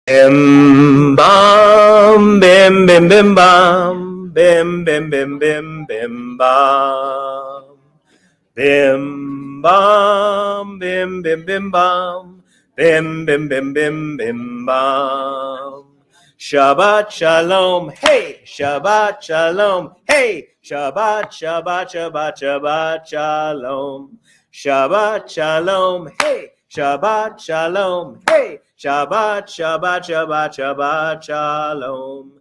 Bim bam, bim bim bim bam, bim bim bim bim bim bam, bim bam, bim bim bim bam, bim bim bim bim bim bam. Shabbat shalom, hey, Shabbat shalom, hey, Shabbat Shabbat Shabbat Shabbat shalom, Shabbat shalom, hey, Shabbat shalom, hey, Shabbat Shabbat Shabbat Shabbat shalom.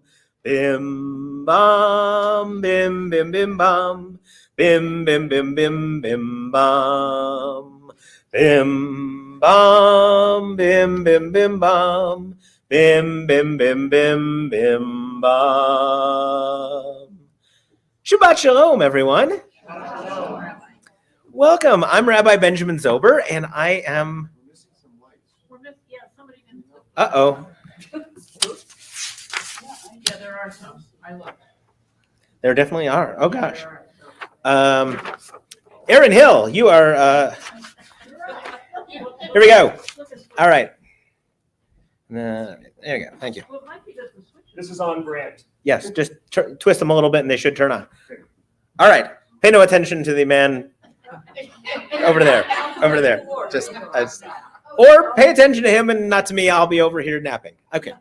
Bim bam, bim bim bim bam, bim bim bim bim bim bam, bim bam, bim bim bim bam, bim bim bim bim bim bam. Shabbat shalom, everyone. Welcome. I'm Rabbi Benjamin Zober, and I am. Uh-oh. Yeah, there are some. I love it. There definitely are. Oh, gosh. Aaron Hill, you are. Here we go. All right. There you go. Thank you. This is on brand. Yes, just twist them a little bit, and they should turn on. All right. Pay no attention to the man over there. Over there. Or pay attention to him and not to me. I'll be over here napping. Okay.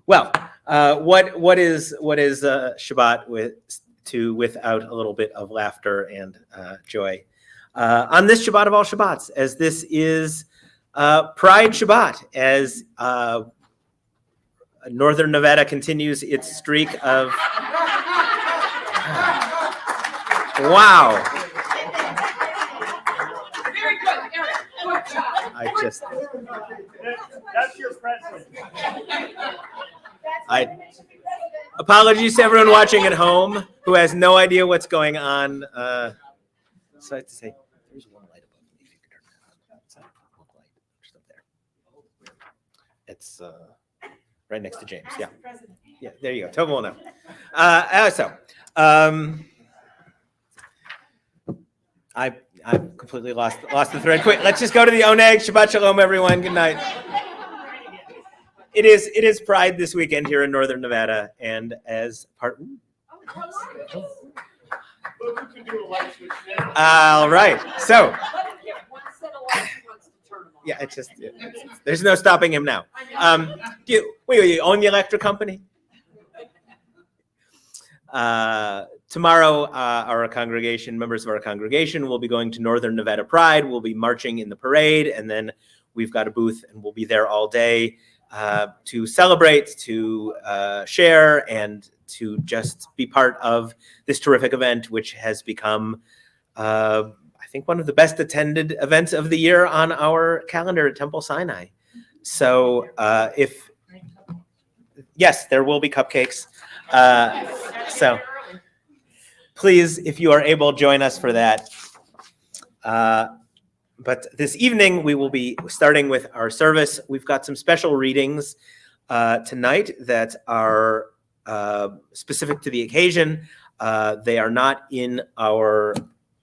Well, what is Shabbat without a little bit of laughter and joy? On this Shabbat of all Shabbats, as this is Pride Shabbat, as Northern Nevada continues its streak of wow. Very good, Eric. Good job. That's your present. Apologies to everyone watching at home who has no idea what's going on. So I have to say, there's one light above me. If you could turn that on. It's a little light just up there. It's right next to James. Yeah. Yeah, there you go. Tova will know. I completely lost the thread. Quick, let's just go to the Oneg. Shabbat shalom, everyone. Good night. It is Pride this weekend here in Northern Nevada, and as part. All right. So. Yeah, there's no stopping him now. You own the electric company? Tomorrow, members of our congregation will be going to Northern Nevada Pride. We'll be marching in the parade, and then we've got a booth, and we'll be there all day to celebrate, to share, and to just be part of this terrific event, which has become, I think, one of the best attended events of the year on our calendar at Temple Sinai. So yes, there will be cupcakes. So please, if you are able, join us for that. But this evening, we will be starting with our service. We've got some special readings tonight that are specific to the occasion. They are not in our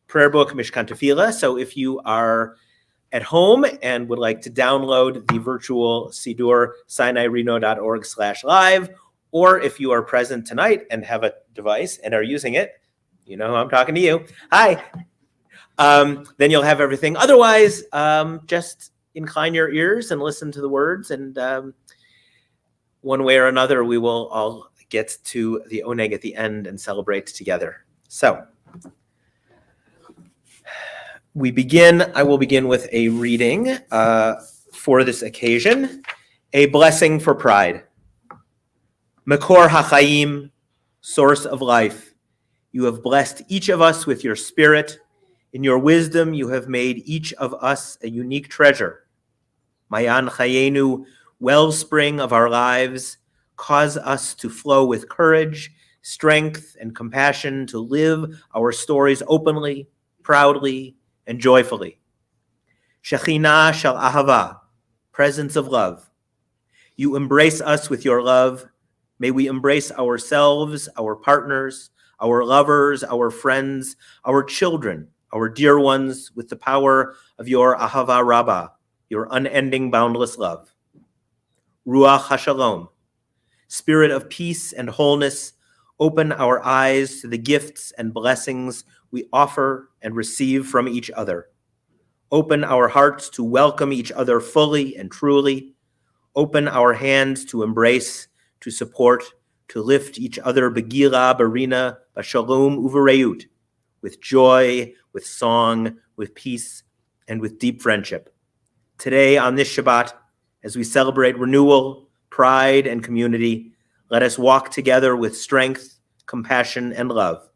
prayer book, Mishkan Tefillah. So if you are at home and would like to download the virtual Sidur, sinaireno.org/live, or if you are present tonight and have a device and are using it, you know I'm talking to you. Hi. Then you'll have everything. Otherwise, just incline your ears and listen to the words, and one way or another, we will all get to the Oneg at the end and celebrate together. So I will begin with a reading for this occasion, a blessing for pride. Makor HaChaim, source of life, you have blessed each of us with your spirit. In your wisdom, you have made each of us a unique treasure. Mayan Chayenu, wellspring of our lives, cause us to flow with courage, strength, and compassion to live our stories openly, proudly, and joyfully. Shekhinah Shel Ahava, presence of love. You embrace us with your love. May we embrace ourselves, our partners, our lovers, our friends, our children, our dear ones, with the power of your Ahava Rabbah, your unending, boundless love. Ruach HaShalom, Spirit of peace and wholeness, open our eyes to the gifts and blessings we offer and receive from each other. Open our hearts to welcome each other fully and truly. Open our hands to embrace, to support, to lift each other begila, barina, bashalom, uvareut, with joy, with song, with peace, and with deep friendship. Today, on this Shabbat, as we celebrate renewal, pride, and community, let us walk together with strength, compassion, and love.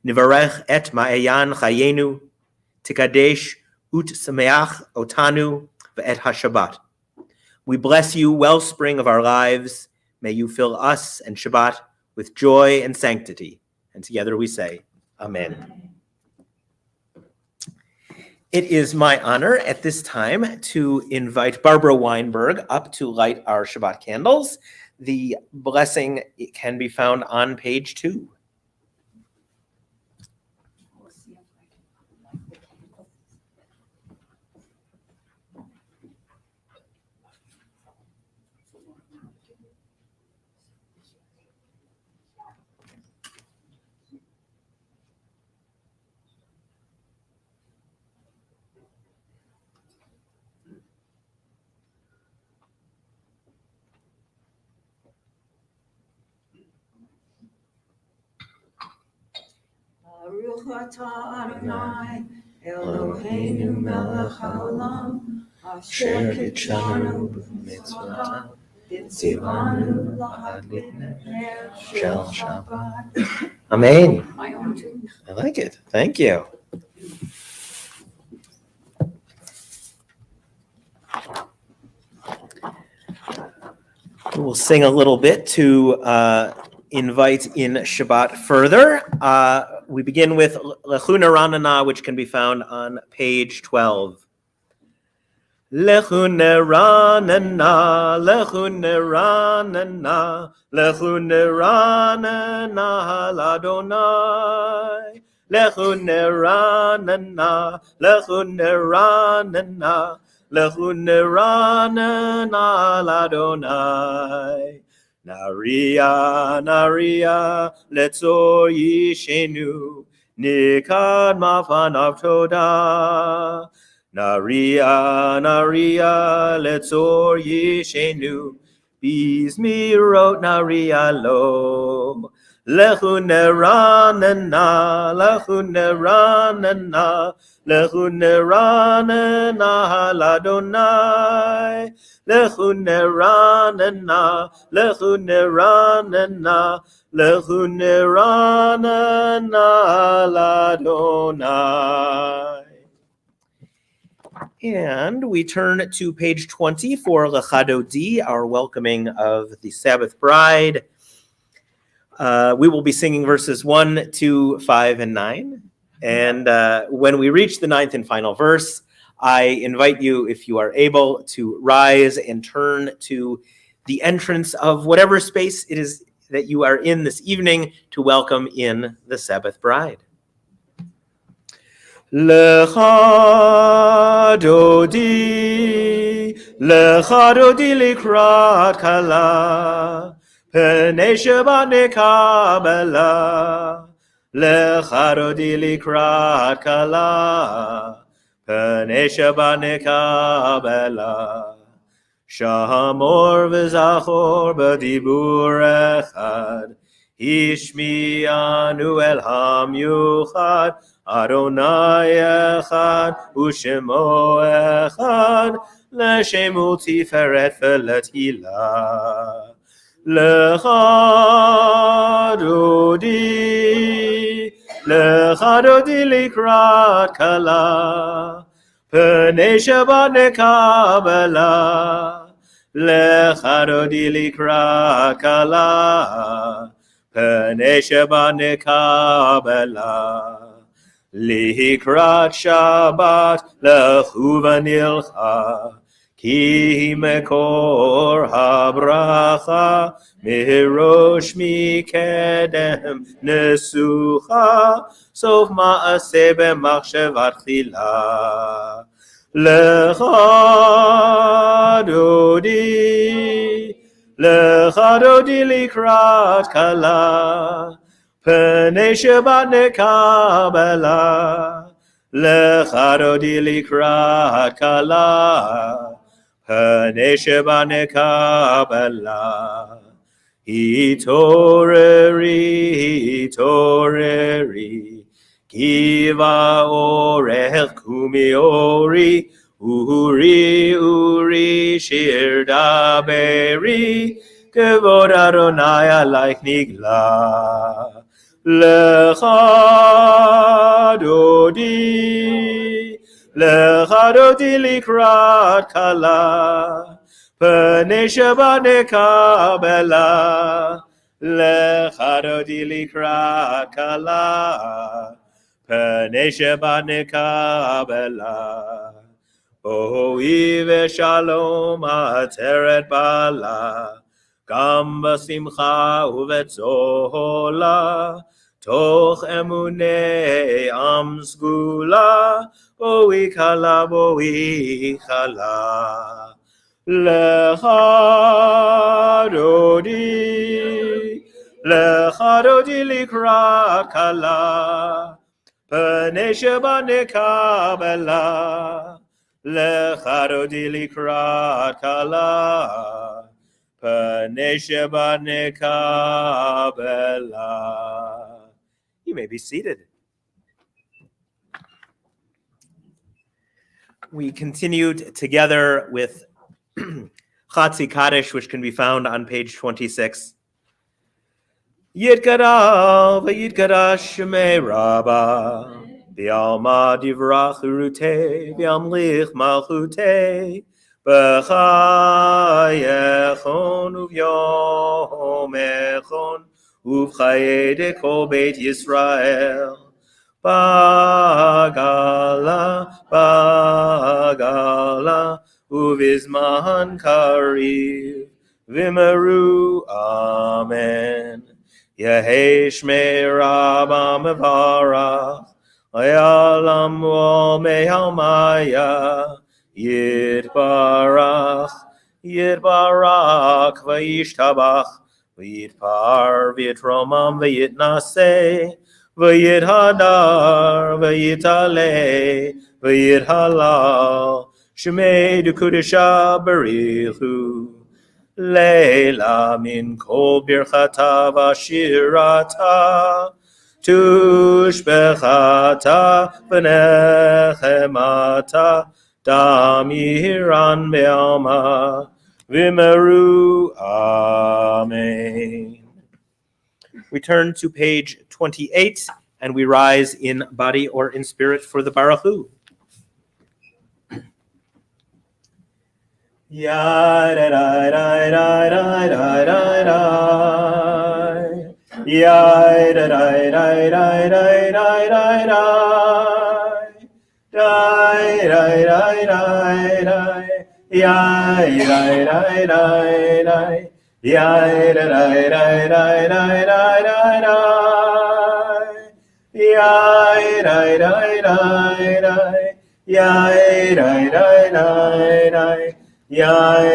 Nivarech et ma'ayan chayenu, tikadesh ut sameach otanu ve'et haShabbat. We bless you, wellspring of our lives. May you fill us and Shabbat with joy and sanctity. And together we say, Amen. It is my honor at this time to invite Barbara Weinberg up to light our Shabbat candles. The blessing can be found on page 2. Baruch atah Adonai, Eloheinu melech haolam, asher kitshanu b'mitzvotav, v'tzivanu la'adlik ner shel Shabbat. Amen. My own too. I like it. Thank you. We'll sing a little bit to invite in Shabbat further. We begin with Lechuna Ranana, which can be found on page 12. Lechuna Ranana, Lechuna Ranana, Lechuna Ranana l'Adonai. Lechuna Ranana, Lechuna Ranana, Lechuna Ranana l'Adonai. Naria, Naria, Letzor Yishenu, Nikad Mafanav Toda. Naria, Naria, Letzor Yishenu, Bizmirot Naria Lo. Lechuna Ranana, Lechuna Ranana, Lechuna Ranana l'Adonai. Lechuna Ranana, Lechuna Ranana, Lechuna Ranana l'Adonai. And we turn to page 20 for Lechadodi, our welcoming of the Sabbath bride. We will be singing verses 1, 2, 5, and 9. And when we reach the 9th and final verse, I invite you, if you are able, to rise and turn to the entrance of whatever space it is that you are in this evening to welcome in the Sabbath bride. Lecha dodi likrat kala, Pnei Shabbat nekabela. Lecha dodi likrat kala, Pnei Shabbat nekabela. Shamor v'zachor b'dibur echad, Ishmi'anu el hamyuchad, Adonai echad, U'shemo echad, L'shemu tiferet v'letila. Lecha dodi likrat kala, Pnei Shabbat nekabela. Lecha dodi likrat kala, Pnei Shabbat nekabela. Likrat Shabbat lechu v'nilcha, Ki mekor habracha, Mirosh mikedem nesucha, Sof ma'aseh b'machshavat chila. Lecha dodi likrat kala, Pnei Shabbat nekabela, Lecha dodi likrat kala, Pnei Shabbat nekabela. Hitoreri, Kiva orech kumiori, Uri, shir daberi, Kevod Adonai alaich nigla. Lecha dodi likrat kala, Pnei Shabbat nekabela, Lecha dodi likrat kala, Pnei Shabbat nekabela. Ohi v'shalom ateret bala, Gam b'simcha uvetzola, Toch emunei am sgula, Ohi kala. Lecha dodi likrat kala, Pnei Shabbat nekabela, Lecha dodi likrat kala, Pnei Shabbat nekabela. You may be seated. We continued together with Chatzi Kaddish, which can be found on page 26. Yitkara v'yitkadash shemei Rabba, V'alma divrach urute, V'amlich malchute, B'chayechon uv'yomechon, Uv'chayei kol Beit Yisrael, Bagala, Uvizman kariv, Vimeru, Amen. Yehesh me Rabba mevarach, Ayalam wal mehalmaya, Yitbarach, vayishtabach, Vayitpar, Vitromam, Vayitnaseh, Vayithadar, Vayitale, Vayithalal, Shemei Dukudisha Barichu, Leila min kol birchata v'shirata, Tushbechata v'nechemata, Damiran be'alma, Vimeru, Amen. We turn to page 28, and we rise in body or in spirit for the Baruch Hu. Ya da da da da da da da da. Ya da da da da da da da da. Da da da da da. Ya da da da da. Ya da da da da da da da. Ya da da da da. Ya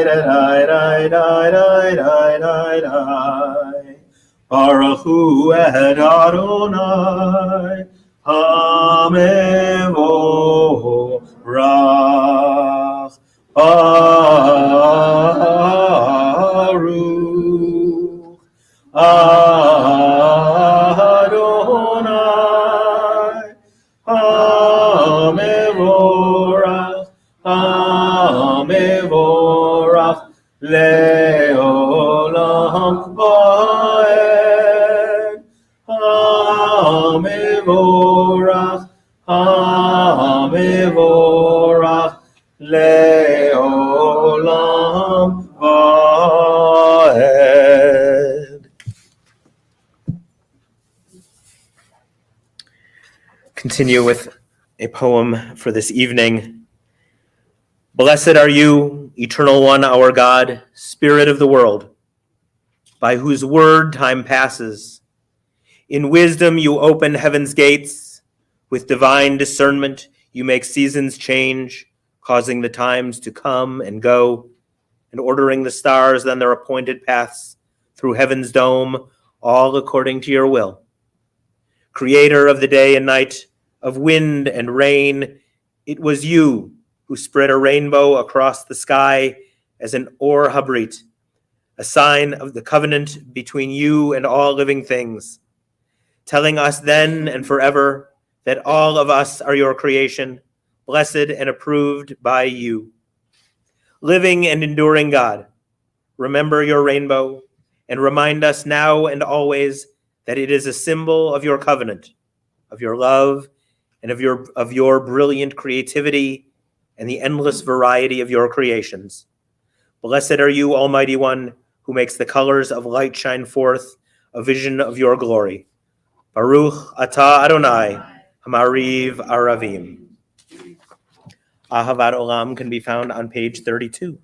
da da da da. Baruch Hu et Adonai Hamevorach Baruch Adonai Hamevorach Hamevorach Leolam Vaed Hamevorach Leolam Vaed. Continue with a poem for this evening. Blessed are you, Eternal One, our God, Spirit of the world, by whose word time passes. In wisdom you open heaven's gates. With divine discernment you make seasons change, causing the times to come and go, and ordering the stars on their appointed paths through heaven's dome, all according to your will. Creator of the day and night, of wind and rain, it was you who spread a rainbow across the sky as an or habrit, a sign of the covenant between you and all living things, telling us then and forever that all of us are your creation, blessed and approved by you. Living and enduring God, remember your rainbow and remind us now and always that it is a symbol of your covenant, of your love, and of your brilliant creativity and the endless variety of your creations. Blessed are you, Almighty One, who makes the colors of light shine forth, a vision of your glory. Baruch atah Adonai, Hamariv Aravim. Ahavat Olam can be found on page 32.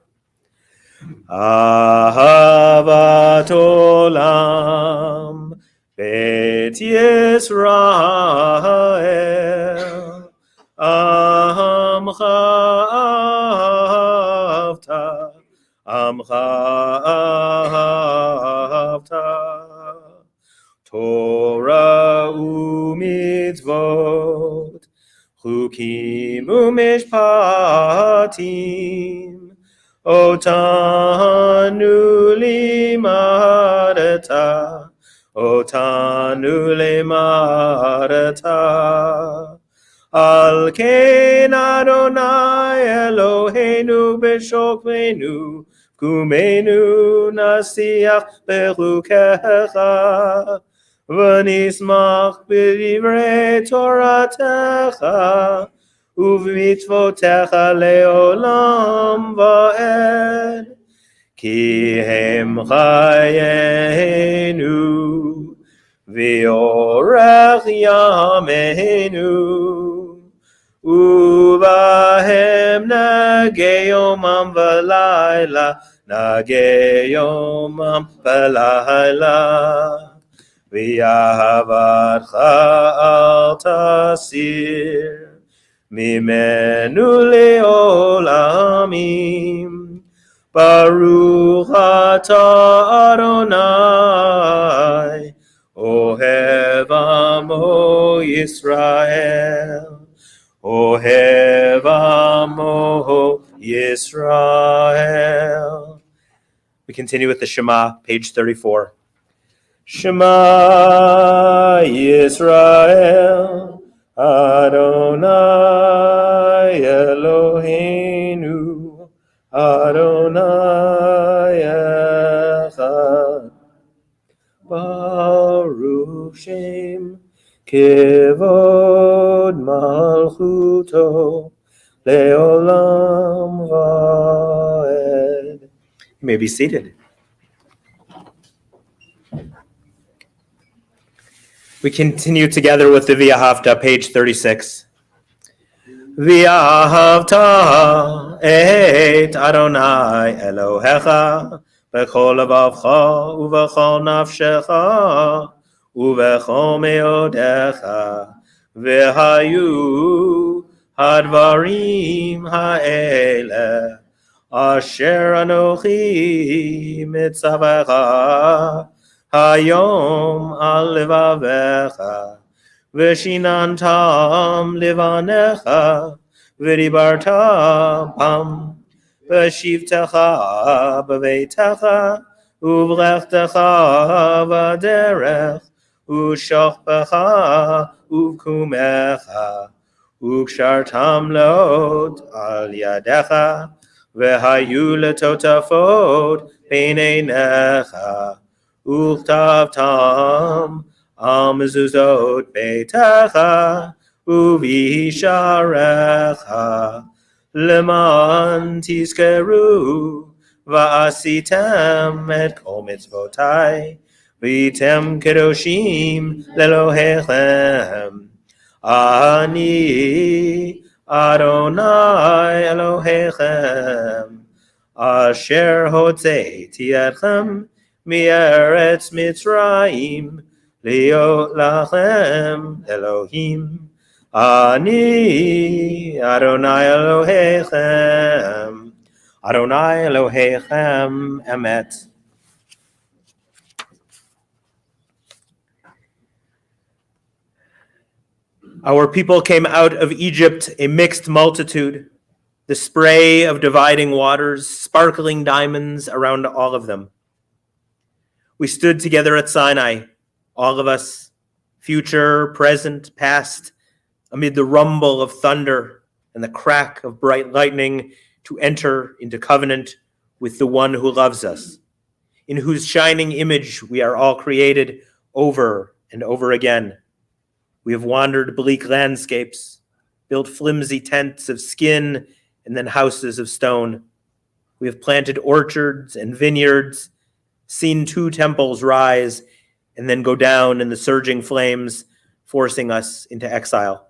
Ahavat Olam, Bet Yisrael, Amcha Avta, Amcha Avta, Torah u'mitzvot, Chukim u'mishpatim, Otanu limadata, Otanu limadata. Al ken Adonai Eloheinu b'shokmenu, kumenu nasiach berukecha, v'nismach b'divrei Toratecha, uv'mitzvotecha leolam va'ed. Ki hem chayenu, v'orech yameinu, uvahem nage yomam v'layla, nage yomam v'layla. V'yahavatcha al tasir, mimenu leolamim. Baruch atah Adonai, Ohev amo Yisrael, Ohev amo Yisrael. We continue with the Shema, page 34. Shema Yisrael, Adonai Eloheinu, Adonai Echad. Baruch Shem Kevod Malchuto Leolam Vaed. You may be seated. We continue together with the V'ahavta, page 36. V'ahavta et Adonai Elohecha b'chol levavcha u'v'chol nafshecha u'v'chol meodecha v'hayu hadvarim ha'ele asher anochi mitzavecha hayom al levavecha v'shinantam livanecha v'dibarta bam v'shivtecha b'veitecha u'v'lechtecha v'derech u'shachbecha u'kumecha u'kshartam lot al yadecha v'hayu letotafot b'neinecha u'chtavtam al mezuzot beitecha u'visharecha leman tizkeru va'asitem et kol mitzvotai v'item kedoshim lelohechem ani Adonai Elohechem asher hotzeiti etchem Mi'eretz Mitzrayim liot lachem Elohim Ani Adonai Elohechem, Adonai Elohechem Emet. Our people came out of Egypt a mixed multitude, the spray of dividing waters, sparkling diamonds around all of them. We stood together at Sinai, all of us, future, present, past, amid the rumble of thunder and the crack of bright lightning, to enter into covenant with the one who loves us, in whose shining image we are all created over and over again. We have wandered bleak landscapes, built flimsy tents of skin and then houses of stone. We have planted orchards and vineyards, seen 2 temples rise and then go down in the surging flames, forcing us into exile.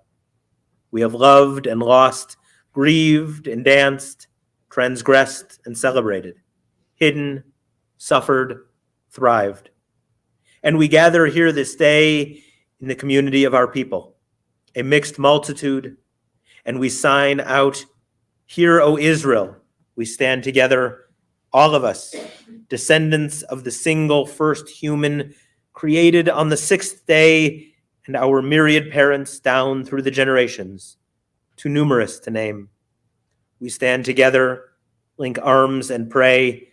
We have loved and lost, grieved and danced, transgressed and celebrated, hidden, suffered, thrived. And we gather here this day in the community of our people, a mixed multitude, and we sign out, "Hear, O Israel, we stand together, all of us, descendants of the single first human created on the 6th day, and our myriad parents down through the generations, too numerous to name. We stand together, link arms and pray,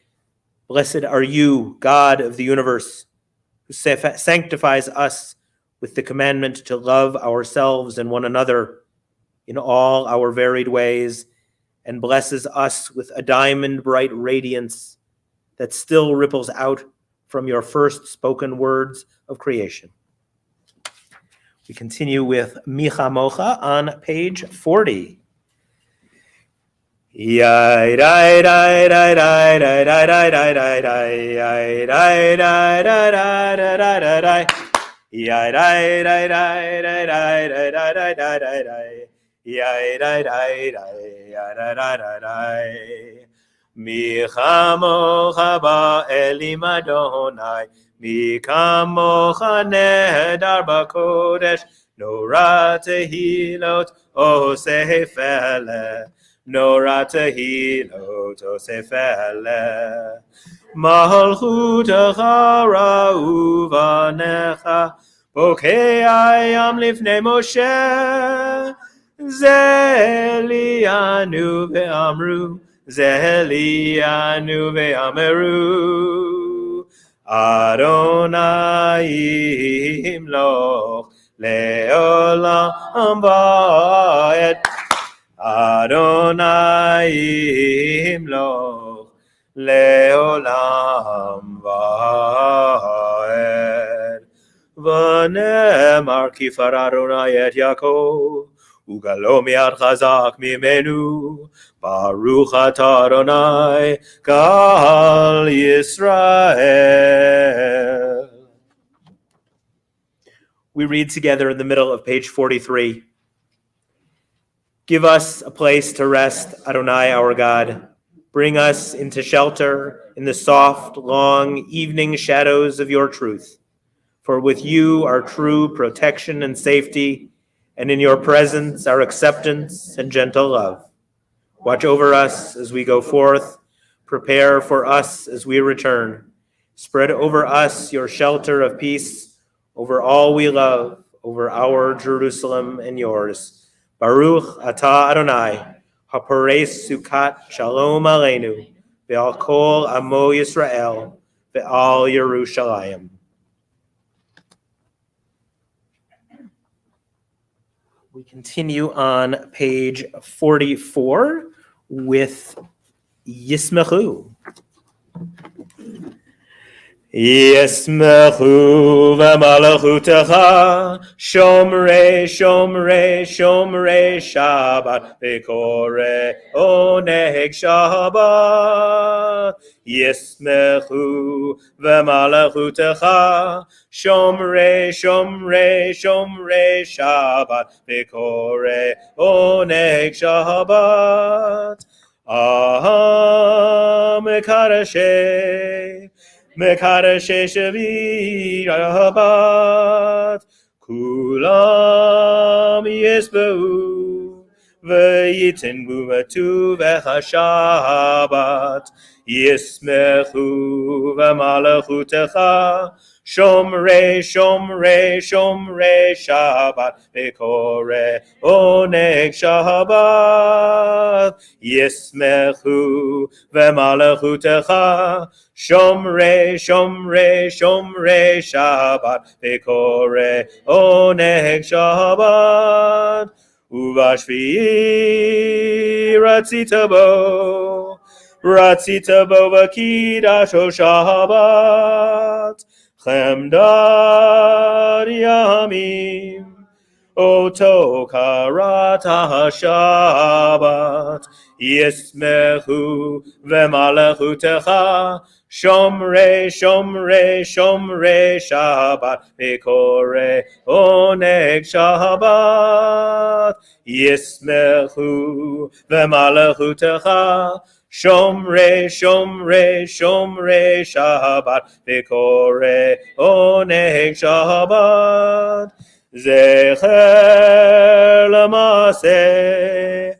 blessed are you, God of the universe, who sanctifies us with the commandment to love ourselves and one another in all our varied ways, and blesses us with a diamond bright radiance that still ripples out from your first spoken words of creation." We continue with Micha Mocha on page 40. Micha mocha ba'elim Adonai, Micha mocha nehedar b'kodesh, Nora tehilot osefele, Nora tehilot osefele. Malchutecha ra'u v'necha, Bokei ayam lifnei Moshe, Zelianu ve'amru, Zelianu ve'ameru, Adonai imloch le'olam va'ed, Adonai imloch le'olam va'ed. V'nemar kifar Adonai et Yaakov, Ugalo mi'ad chazak mimenu, Baruch atah Adonai kal Yisrael. We read together in the middle of page 43. Give us a place to rest, Adonai our God. Bring us into shelter in the soft, long evening shadows of your truth. For with you are true protection and safety, and in your presence are acceptance and gentle love. Watch over us as we go forth. Prepare for us as we return. Spread over us your shelter of peace, over all we love, over our Jerusalem and yours. Baruch atah Adonai, haporeis sukat shalom aleinu, ve'al kol amo Yisrael, ve'al Yerushalayim. We continue on page 44 with Yismechu. Yismechu v'malachutecha, shomrei, shomrei, shomrei Shabbat, v'korei oneg Shabbat. Yismechu v'malachutecha, shomrei, shomrei, shomrei Shabbat, v'korei oneg Shabbat. Mekadashei Shvi Shabbat, Kulam yisbeu v'yitengu v'tuvech Shabbat yismechu v'malachutecha Shomrei, Shomrei, Shomrei Shabbat, Bekore, Oneg Shabbat, Yismechu, V'malachutecha, Shomrei, Shomrei, Shomrei Shabbat, Bekore, Oneg Shabbat, Uvashvi, Ratzita bo v'kidash o Shabbat, Chemdad Yamim, Oto Karata Shabbat, Yismechu V'malachutecha, Shomrei, Shomrei, Shomrei Shabbat, Bekore Oneg Shabbat, Yismechu V'malachutecha, Shomrei, Shomrei, Shomrei Shabbat, Bekore Oneg Shabbat, Zecher L'maaseh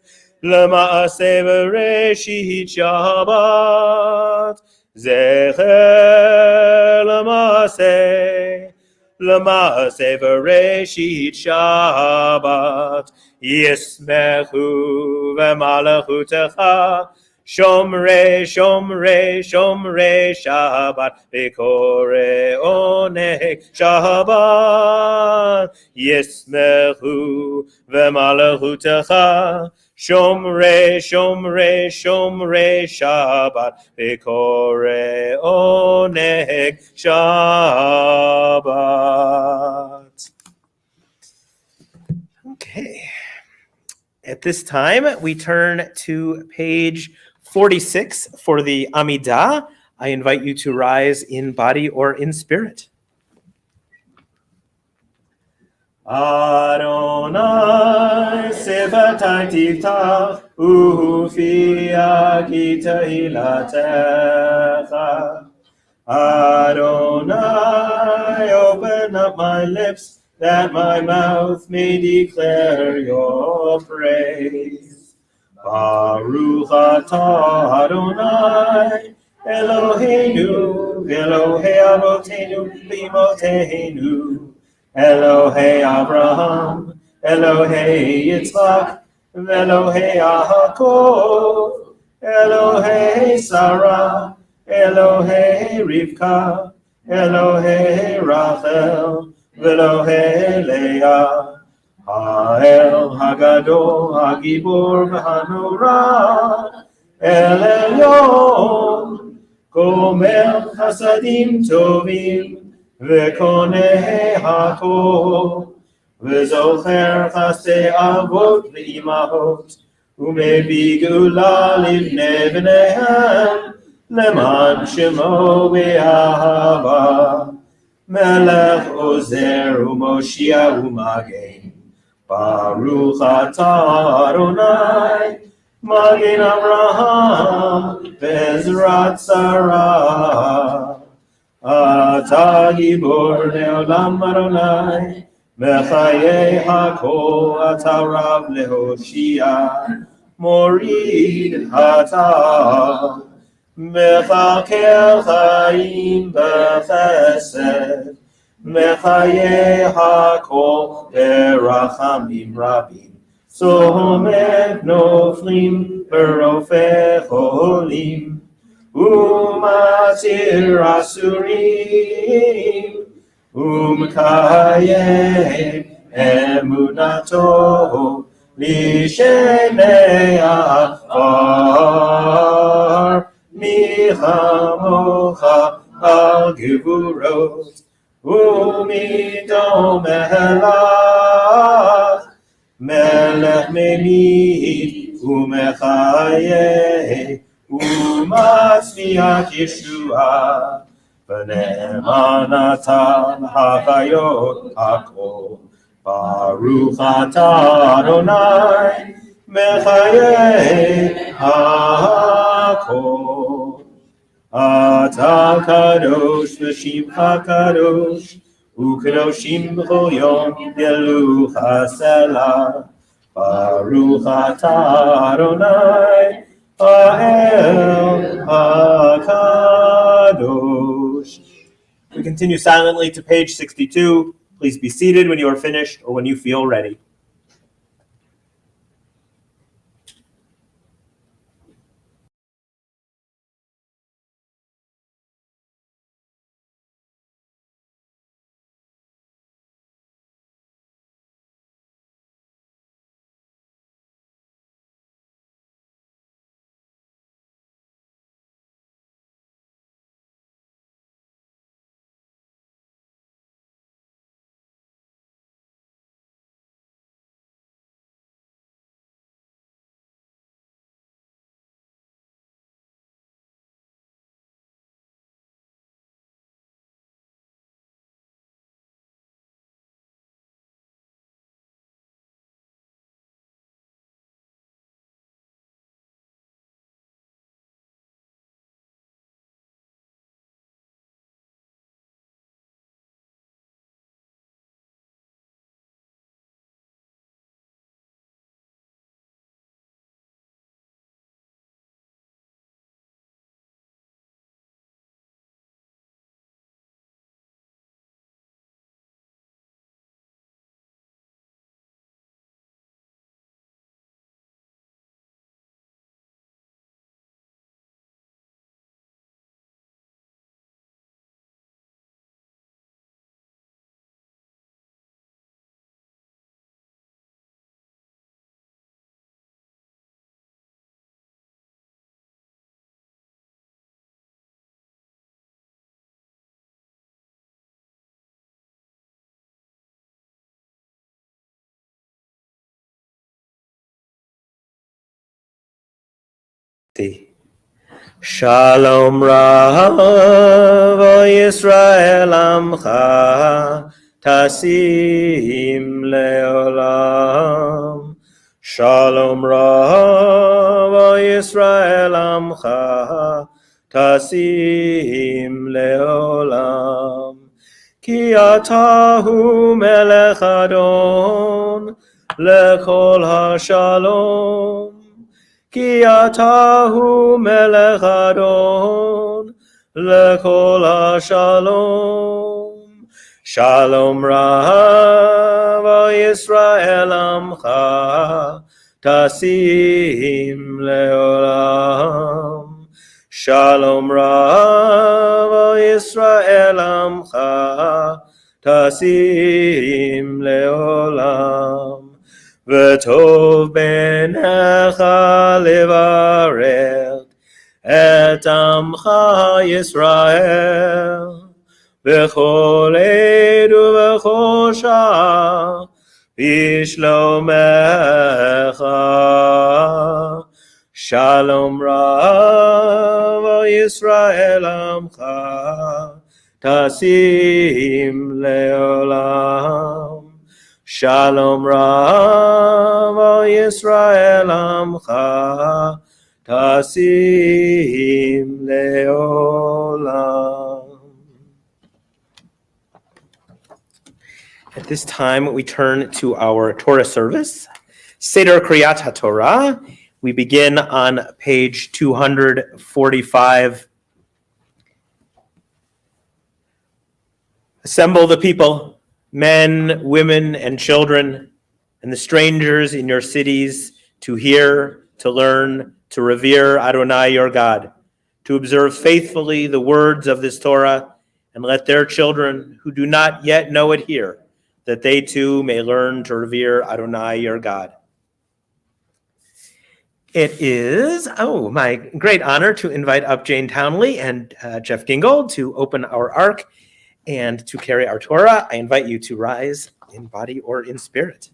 Bereshit Shabbat, Zecher L'maaseh Bereshit Shabbat, Yismechu V'malachutecha, Shomrei, Shomrei, Shomrei Shabbat, Bekore Oneg Shabbat, Yismechu V'malachutecha, Shomrei, Shomrei, Shomrei Shabbat, Bekore Oneg Shabbat. Okay. At this time, we turn to page 46 for the Amidah. I invite you to rise in body or in spirit. Adonai sevatai tiftach ufiya ki tehilatecha. Adonai, open up my lips that my mouth may declare your praise. Baruch atah Adonai, Eloheinu, Elohei Avotenu, B'imoteinu, Elohei Abraham, Elohei Yitzchak, Elohei Yaakov, Elohei Sarah, Elohei Rivka, Elohei Rachel, Elohei Leah, Ha'el Hagadol, Hagibor v'Hanora, El Elyon, Gomer Chasadim Tovim, V'koneh HaKol, V'zocher Chasdei Avot V'imahot, U'mebi Gula Livnei B'neihem, Leman Shemo Be'ahava, Melech Ozer U'Moshia U'Magen, Baruch atah Adonai, Magen Avraham, Bezrat Sarah, Atah Gibor Le'olam Adonai, Mechayei HaKol, Atah Rav Lehoshia, Morid Atah, Mechakel Chaim B'Chesed, Mechayei HaKol Berachamim Rabim, Somek Noflim Berofei Cholim, Umatir Asurim, Umkayem Emunato, Lishenei Afar, Michamocha Al Gevurot, Umidom Melach, Melech Memid, Umechaye, Umatzmiach Yeshua, V'ne'emanatan Hachayot HaKol, Baruch atah Adonai, Mechayei HaKol. Atah Kadosh v'Shimcha Kadosh, Ukedoshim b'chol yom yelu chasela. Baruch atah Adonai ha'el hakadosh. We continue silently to page 62. Please be seated when you are finished or when you feel ready. Shalom Rav Yisrael Amcha Tasim Leolam. Shalom Rav Yisrael Amcha Tasim Leolam. Ki atahu melech Adon lechol hashalom. Ki atahu melech Adon lechol hashalom. Shalom Rav Yisrael Amcha Tasim Leolam. Shalom Rav Yisrael Amcha Tasim Leolam. V'tov b'necha levarech et amcha Yisrael b'chol eid u'b'chol shah b'shlomecha. Shalom Rav Yisrael Amcha Tasim Leolam. Shalom Rav Yisrael Amcha Tasim Leolam. At this time, we turn to our Torah service, Seder Kriyat HaTorah. We begin on page 245. Assemble the people, men, women, and children, and the strangers in your cities to hear, to learn, to revere Adonai your God, to observe faithfully the words of this Torah, and let their children who do not yet know it hear, that they too may learn to revere Adonai your God. It is, my great honor to invite up Jane Townley and Jeff Gingold to open our Ark and to carry our Torah. I invite you to rise in body or in spirit.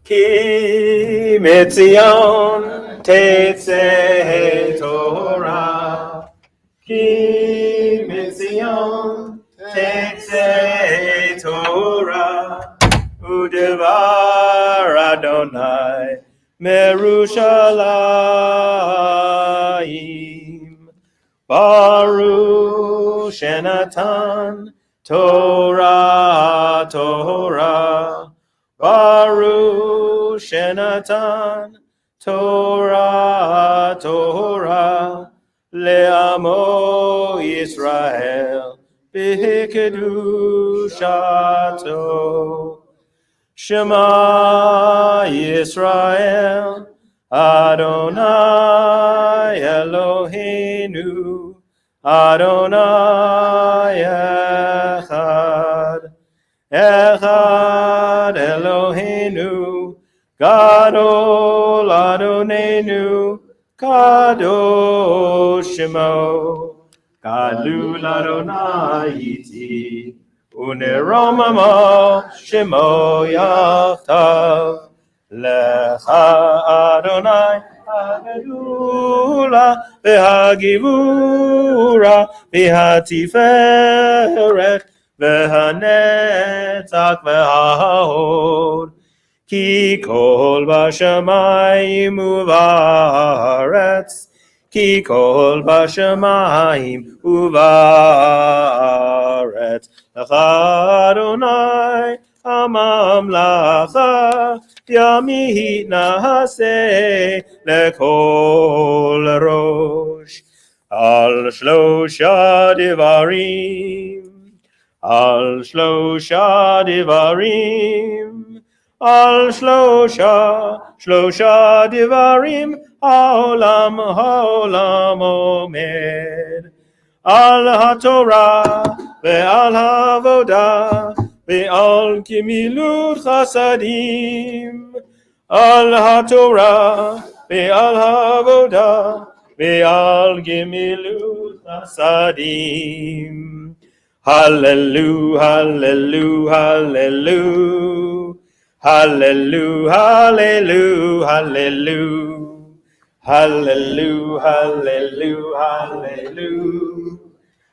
Ki mitzion tetzeh Torah. Ki mitzion tetzeh Torah. Udevar Adonai Yerushalayim. Baruch Shenatan Torah, Torah. Baruch Shenatan Torah, Torah. Le'amo Yisrael b'kedushato. Shema Yisrael Adonai Eloheinu Adonai Echad. Echad Eloheinu Gadol Adonenu Kadosh Shemo. Gadlul Adonai iti Uneromamo Shemo Yachtav. Lecha Adonai Hagedula V'hagivura V'hatiferet V'hanetzach V'hahod. Ki kol bashamayim uvaretz. Ki kol bashamayim uvaretz. Lecha Adonai hamamlacha yamih nahaseh lekol rosh. Al shlosha devarim. Al shlosha devarim. Al shlosha devarim haolam omed. Al haTorah ve'al havodah ve'al gimilut chasadim. Al haTorah ve'al havodah ve'al gimilut chasadim. Hallelujah, hallelujah, hallelujah. Hallelujah, hallelujah, hallelujah. Hallelujah, hallelujah, hallelujah.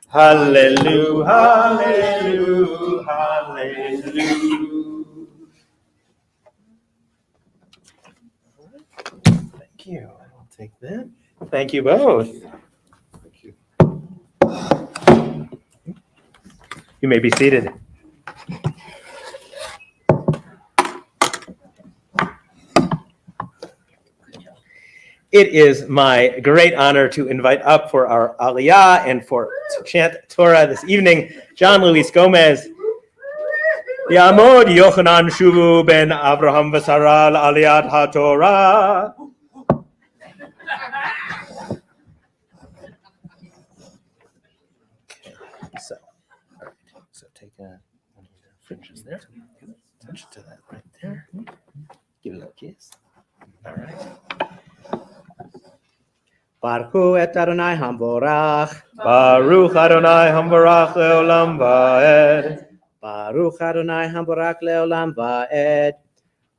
Hallelujah, hallelujah, hallelujah. Thank you. I will take that. Thank you both. Thank you. You may be seated. It is my great honor to invite up for our Aliyah and to chant Torah this evening, John Luis Gomez. Yamod Yochanan Shuvu ben Avraham v'Sara Aliyat HaTorah. So take one of the fringes there. Touch to that right there. Give it a little kiss. All right. Baruch et Adonai Hamborach. Baruch Adonai Hamborach leolam va'ed. Baruch Adonai Hamborach leolam va'ed.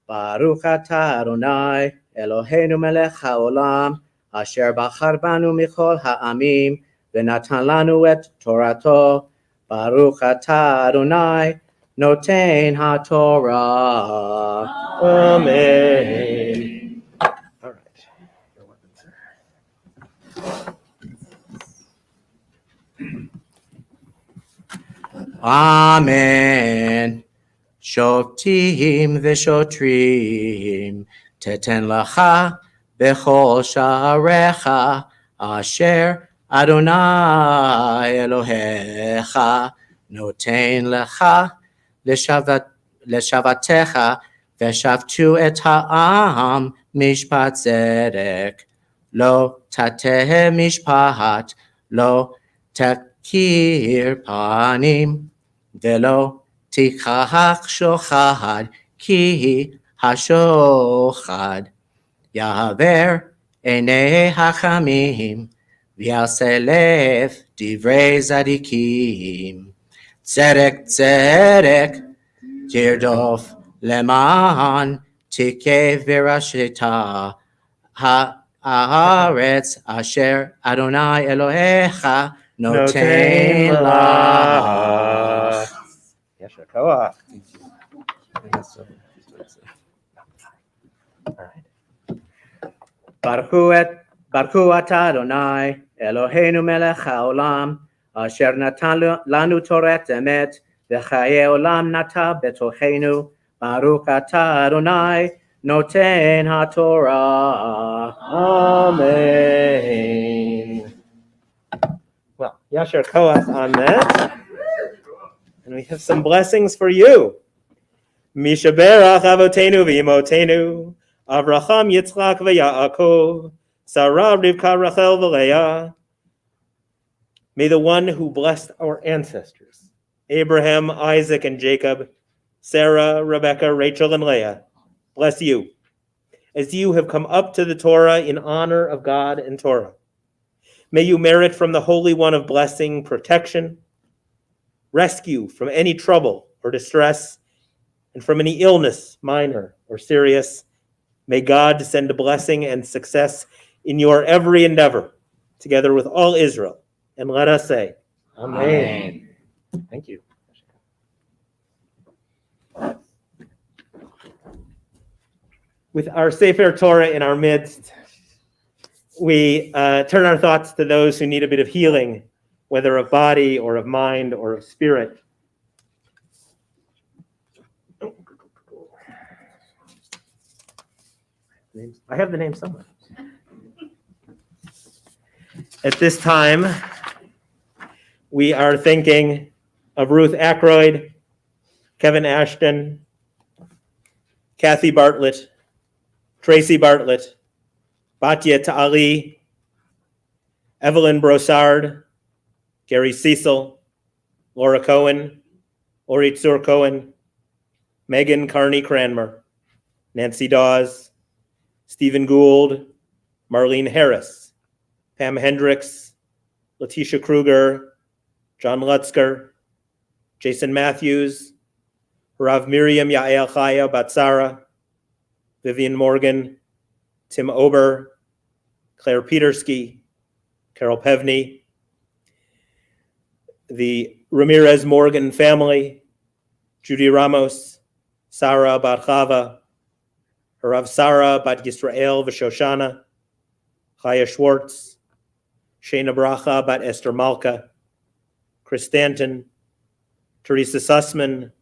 Baruch atah Adonai Eloheinu melech haolam asher bachar banu michol ha'amim v'natan lanu et Torato. Baruch atah Adonai noten haTorah. Amen. All right. Your weapons, sir. Amen. Shoftim v'shotrim teten lacha b'chol sha'arecha asher Adonai Elohecha noten lecha l'shavatecha v'shavtu et ha'am mishpat tzedek lo tateh mishpat lo takir panim velo tikach shochad ki hashochad yahaver enei hachamim v'yaselev divrei zadikim tzedek tzedek tirdof leman tikei virashita haaretz asher Adonai Elohecha noten lach. Yasher Koach. All right. Baruch atah Adonai, Eloheinu melech haolam, asher natan lanu Torat emet, v'chaye olam nata betochenu. Baruch atah Adonai, noten haTorah. Amen. Well, Yasher Koach on that. And we have some blessings for you. Mishaberach avotenu v'imotenu, Avraham Yitzchak v'Yaakov, Sarah Rivka Rachel v'Leah. May the one who blessed our ancestors, Abraham, Isaac, and Jacob, Sarah, Rebekah, Rachel, and Leah, bless you, as you have come up to the Torah in honor of God and Torah. May you merit from the Holy One of blessing, protection, rescue from any trouble or distress, and from any illness, minor or serious. May God send a blessing and success in your every endeavor, together with all Israel. And let us say, Amen. Thank you. With our Sefer Torah in our midst, we turn our thoughts to those who need a bit of healing, whether of body or of mind or of spirit. I have the name somewhere. At this time, we are thinking of Ruth Ackroyd, Kevin Ashton, Kathy Bartlett, Tracy Bartlett, Batya Ta'ali, Evelyn Brossard, Gary Cecil, Laura Cohen, Ori Tsur Cohen, Megan Carney Cranmer, Nancy Dawes, Stephen Gould, Marlene Harris, Pam Hendricks, Letitia Kruger, John Lutzker, Jason Matthews, Rav Miriam Yael Chaya Batsara, Vivian Morgan, Tim Ober, Claire Petersky, Carol Pevney, the Ramirez Morgan family, Judy Ramos, Sarah Bat Chava, Rav Sarah Bat Yisrael V'Shoshana, Chaya Schwartz, Shana Bracha Bat Esther Malka, Chris Stanton, Teresa Sussman,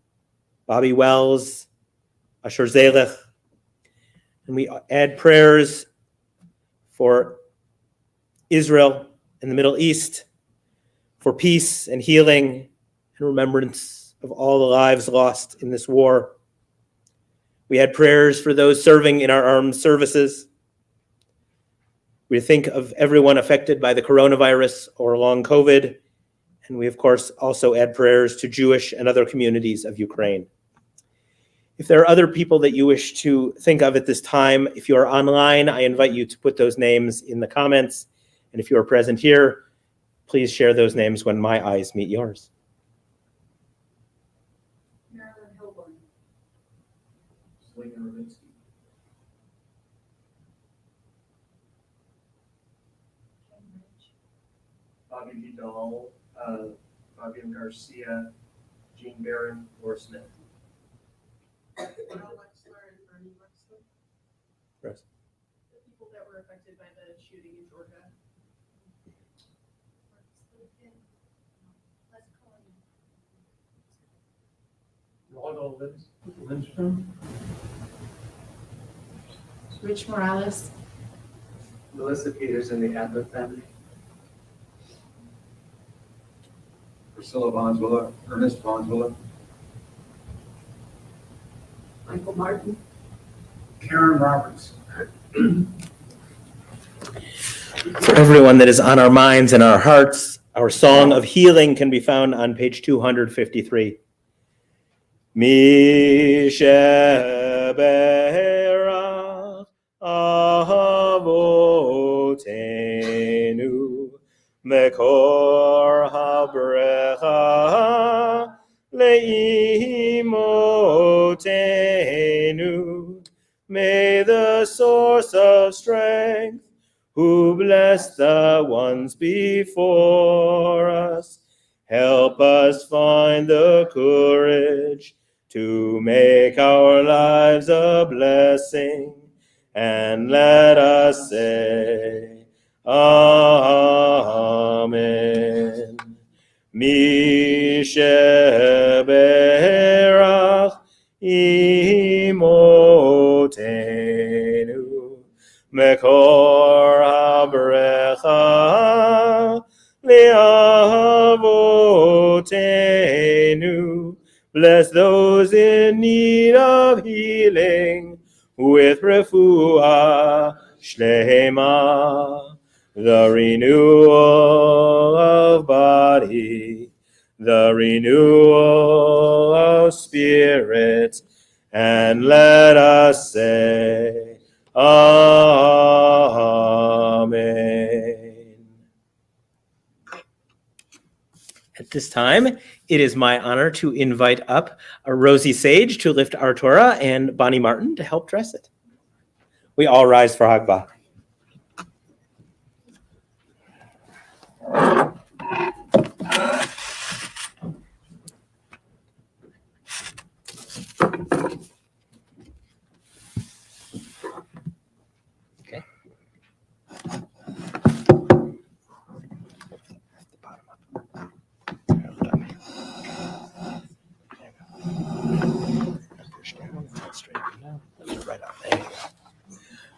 Bobby Wells, Asher Zelech. And we add prayers for Israel and the Middle East, for peace and healing and remembrance of all the lives lost in this war. We had prayers for those serving in our armed services. We think of everyone affected by the coronavirus or long COVID. And we, of course, also add prayers to Jewish and other communities of Ukraine. If there are other people that you wish to think of at this time, if you are online, I invite you to put those names in the comments. And if you are present here, please share those names when my eyes meet yours. Marilyn Hilborn. Selena Ravinsky. Bobby Vidal, Fabian Garcia, Jean Barron, Laura Smith. Alex Wexler and Bernie Wexler. Yes. The people that were affected by the shooting in Georgia. Rollo Lindstrom. Rich Morales. Melissa Peters and the Adler family. Priscilla Vaughnzwiller, Ernest Vaughnzwiller, Michael Martin. Karen Roberts. For everyone that is on our minds and our hearts, our song of healing can be found on page 253. Mi sheberach avotenu mekor habrecha leimotenu. May the source of strength, who blessed the ones before us, help us find the courage to make our lives a blessing and let us say, Amen. Misheberach imotenu, Mekor habrecha le'avotenu. Bless those in need of healing with refuah shlema, the renewal of body, the renewal of spirit, and let us say, Amen. At this time, it is my honor to invite up Rosie Sage to lift our Torah and Bonnie Martin to help dress it. We all rise for Hagbah. Okay.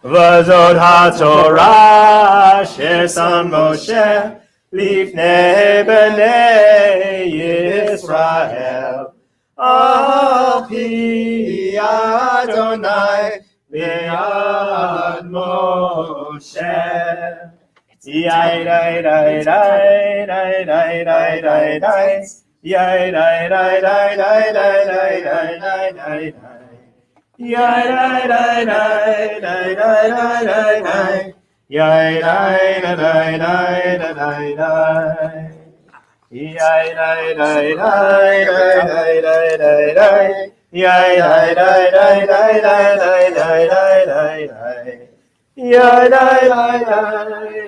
Vazot HaTorah shesan Moshe lifnei bnei Yisrael al pi Adonai b'yad Moshe. Yai dai dai dai dai dai dai dai dai. Yai dai dai dai dai dai dai dai dai dai dai. Yai dai dai dai dai dai dai dai dai. Yai dai dai dai dai dai dai. Yai dai dai dai dai dai dai dai dai. Yai dai dai dai dai dai dai dai dai dai dai. Yai dai dai dai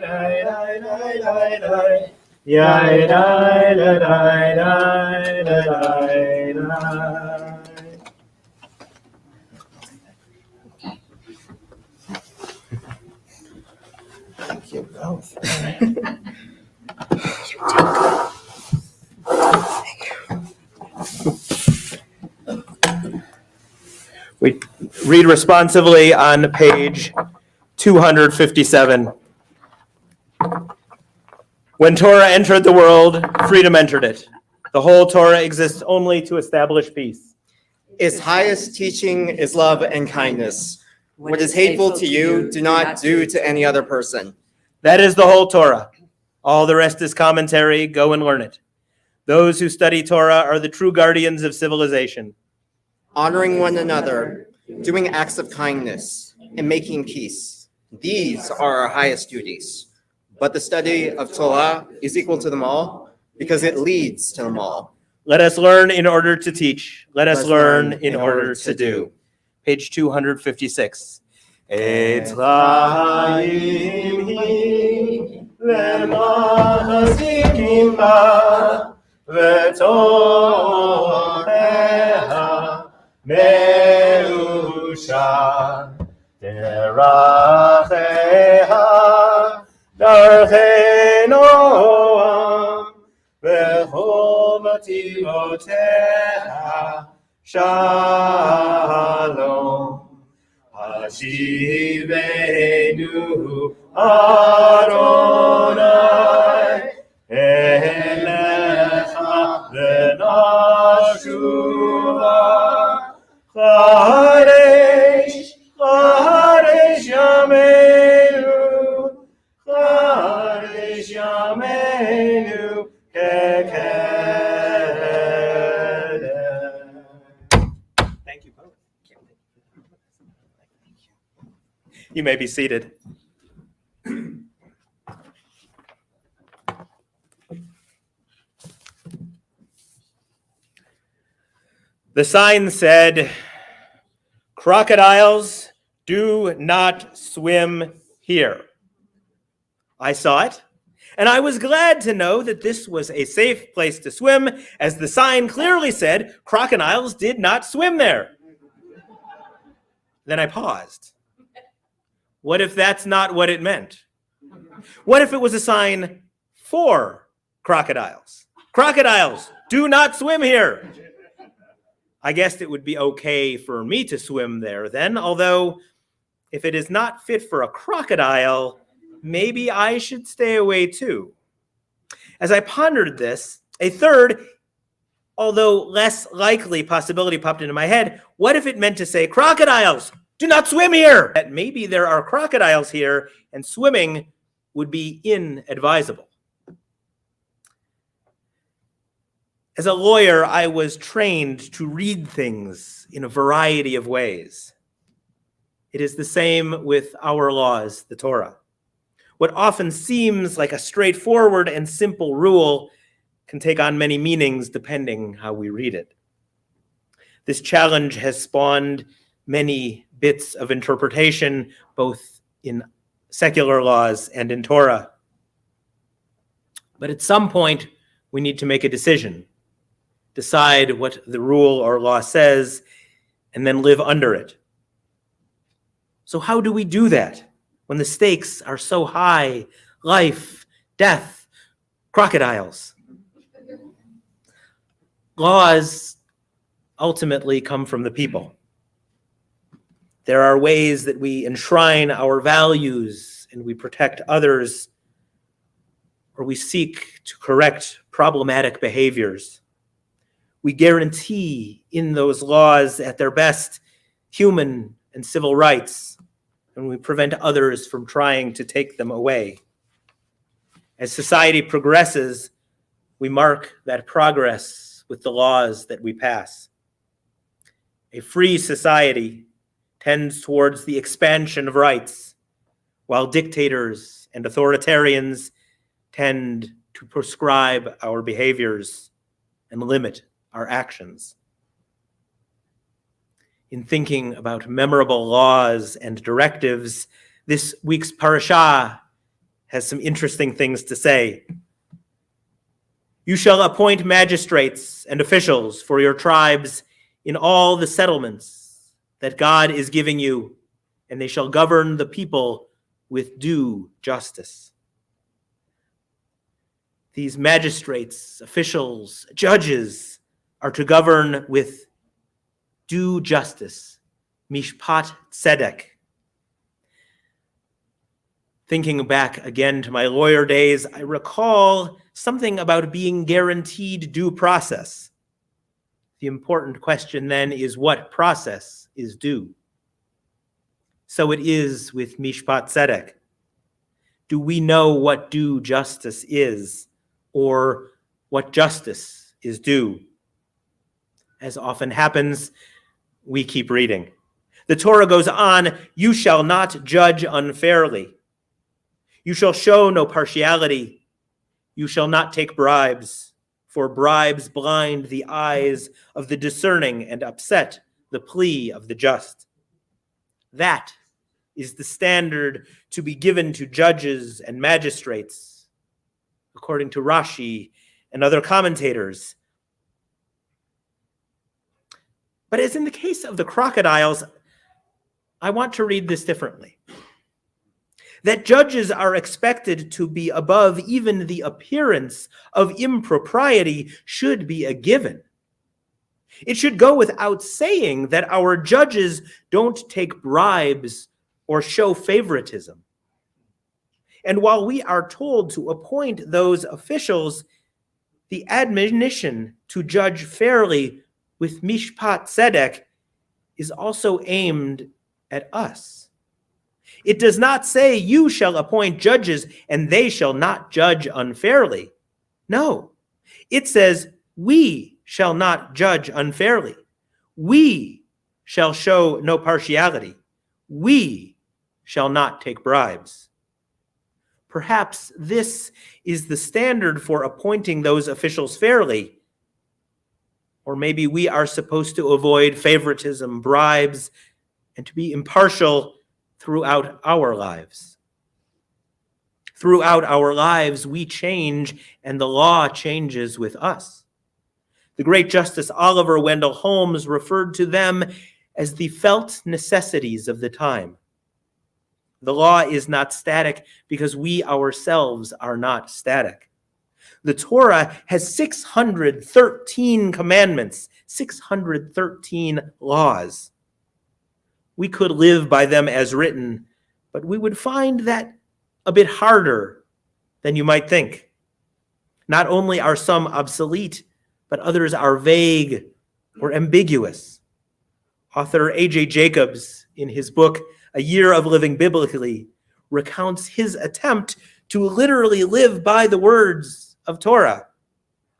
dai dai dai dai dai. Yai dai dai dai dai dai dai. Thank you both. We read responsively on page 257. When Torah entered the world, freedom entered it. The whole Torah exists only to establish peace. Its highest teaching is love and kindness. What is hateful to you, do not do to any other person. That is the whole Torah. All the rest is commentary. Go and learn it. Those who study Torah are the true guardians of civilization. Honoring one another, doing acts of kindness, and making peace. These are our highest duties. But the study of Torah is equal to them all because it leads to them all. Let us learn in order to teach. Let us learn in order to do. Page 256. Eitz chaim hi lemachzikim ba v'toreha me'usha deracheha darchei noam v'chol mativoteha shalom. Hashivenu Adonai elecha v'nashuva Chadesh Yameinu kekedem. Thank you both. You may be seated. The sign said, "Crocodiles do not swim here." I saw it, and I was glad to know that this was a safe place to swim, as the sign clearly said crocodiles did not swim there. Then I paused. What if that's not what it meant? What if it was a sign for crocodiles? Crocodiles, do not swim here. I guess it would be okay for me to swim there then, although if it is not fit for a crocodile, maybe I should stay away too. As I pondered this, a third, although less likely possibility popped into my head. What if it meant to say, crocodiles, do not swim here? That maybe there are crocodiles here and swimming would be inadvisable. As a lawyer, I was trained to read things in a variety of ways. It is the same with our laws, the Torah. What often seems like a straightforward and simple rule can take on many meanings depending how we read it. This challenge has spawned many bits of interpretation, both in secular laws and in Torah. But at some point, we need to make a decision, decide what the rule or law says, and then live under it. So how do we do that when the stakes are so high? Life, death, crocodiles. Laws ultimately come from the people. There are ways that we enshrine our values and we protect others, or we seek to correct problematic behaviors. We guarantee in those laws, at their best, human and civil rights, and we prevent others from trying to take them away. As society progresses, we mark that progress with the laws that we pass. A free society tends towards the expansion of rights, while dictators and authoritarians tend to prescribe our behaviors and limit our actions. In thinking about memorable laws and directives, this week's parashah has some interesting things to say. You shall appoint magistrates and officials for your tribes in all the settlements that God is giving you, and they shall govern the people with due justice. These magistrates, officials, judges are to govern with due justice, mishpat tzedek. Thinking back again to my lawyer days, I recall something about being guaranteed due process. The important question then is, what process is due? So it is with mishpat tzedek. Do we know what due justice is, or what justice is due? As often happens, we keep reading. The Torah goes on, you shall not judge unfairly. You shall show no partiality. You shall not take bribes, for bribes blind the eyes of the discerning and upset the plea of the just. That is the standard to be given to judges and magistrates, according to Rashi and other commentators. But as in the case of the crocodiles, I want to read this differently. That judges are expected to be above even the appearance of impropriety should be a given. It should go without saying that our judges don't take bribes or show favoritism. And while we are told to appoint those officials, the admonition to judge fairly with mishpat tzedek is also aimed at us. It does not say you shall appoint judges and they shall not judge unfairly. No, it says we shall not judge unfairly. We shall show no partiality. We shall not take bribes. Perhaps this is the standard for appointing those officials fairly. Or maybe we are supposed to avoid favoritism, bribes, and to be impartial throughout our lives. Throughout our lives, we change, and the law changes with us. The great Justice Oliver Wendell Holmes referred to them as the felt necessities of the time. The law is not static because we ourselves are not static. The Torah has 613 commandments, 613 laws. We could live by them as written, but we would find that a bit harder than you might think. Not only are some obsolete, but others are vague or ambiguous. Author A.J. Jacobs, in his book, A Year of Living Biblically, recounts his attempt to literally live by the words of Torah.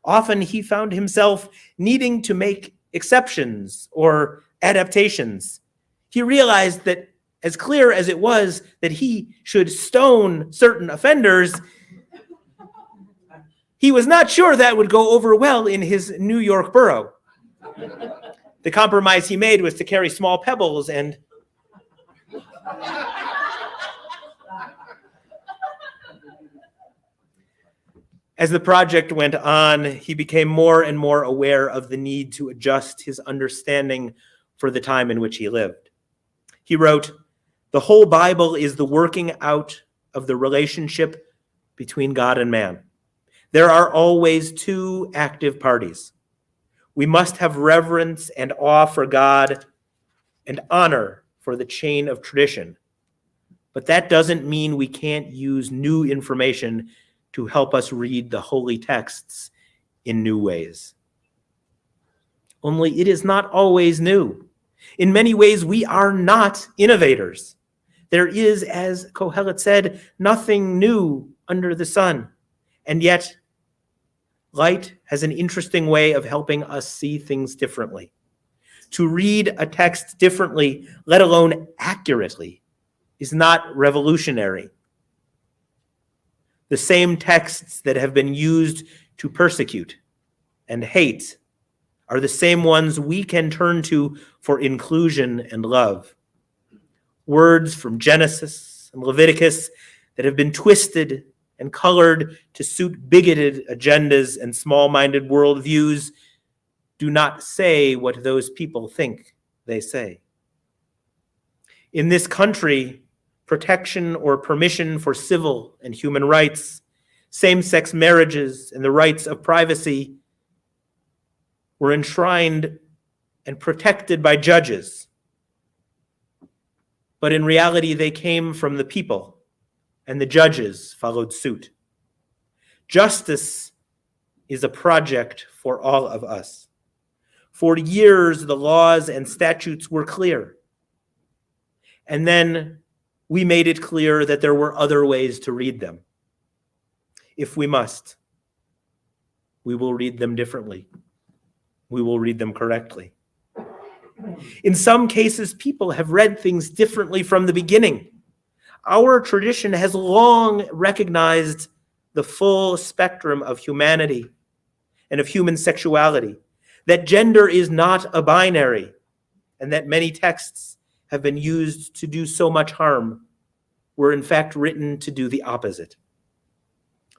Often he found himself needing to make exceptions or adaptations. He realized that as clear as it was that he should stone certain offenders, he was not sure that would go over well in his New York borough. The compromise he made was to carry small pebbles and as the project went on, he became more and more aware of the need to adjust his understanding for the time in which he lived. He wrote, "The whole Bible is the working out of the relationship between God and man. There are always two active parties. We must have reverence and awe for God and honor for the chain of tradition. But that doesn't mean we can't use new information to help us read the holy texts in new ways. Only it is not always new. In many ways, we are not innovators. There is, as Kohelet said, nothing new under the sun. And yet, light has an interesting way of helping us see things differently. To read a text differently, let alone accurately, is not revolutionary. The same texts that have been used to persecute and hate are the same ones we can turn to for inclusion and love. Words from Genesis and Leviticus that have been twisted and colored to suit bigoted agendas and small-minded worldviews do not say what those people think they say. In this country, protection or permission for civil and human rights, same-sex marriages, and the rights of privacy were enshrined and protected by judges. But in reality, they came from the people, and the judges followed suit. Justice is a project for all of us. For years, the laws and statutes were clear. And then we made it clear that there were other ways to read them. If we must, we will read them differently. We will read them correctly. In some cases, people have read things differently from the beginning. Our tradition has long recognized the full spectrum of humanity and of human sexuality, that gender is not a binary, and that many texts have been used to do so much harm were in fact written to do the opposite.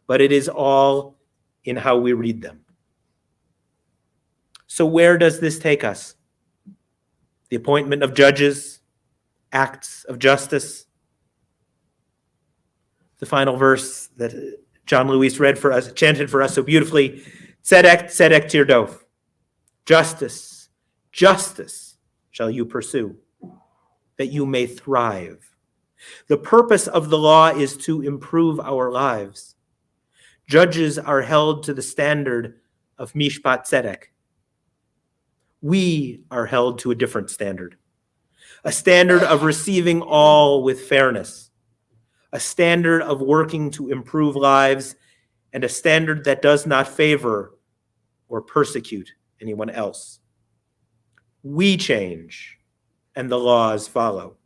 But it is all in how we read them. So where does this take us? The appointment of judges, acts of justice. The final verse that John Luis read for us, chanted for us so beautifully, Tzedek, tzedek tirdof. Justice, justice shall you pursue, that you may thrive. The purpose of the law is to improve our lives. Judges are held to the standard of mishpat tzedek. We are held to a different standard, a standard of receiving all with fairness, a standard of working to improve lives, and a standard that does not favor or persecute anyone else. We change, and the laws follow.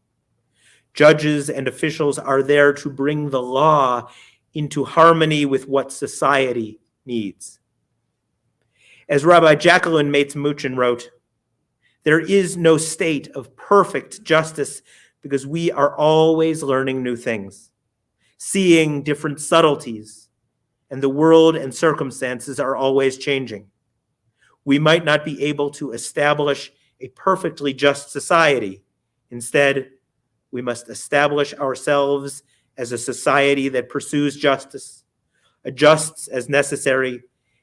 Judges and officials are there to bring the law into harmony with what society needs. As Rabbi Jacqueline Mates-Muchin wrote, there is no state of perfect justice because we are always learning new things, seeing different subtleties, and the world and circumstances are always changing. We might not be able to establish a perfectly just society. Instead, we must establish ourselves as a society that pursues justice, adjusts as necessary,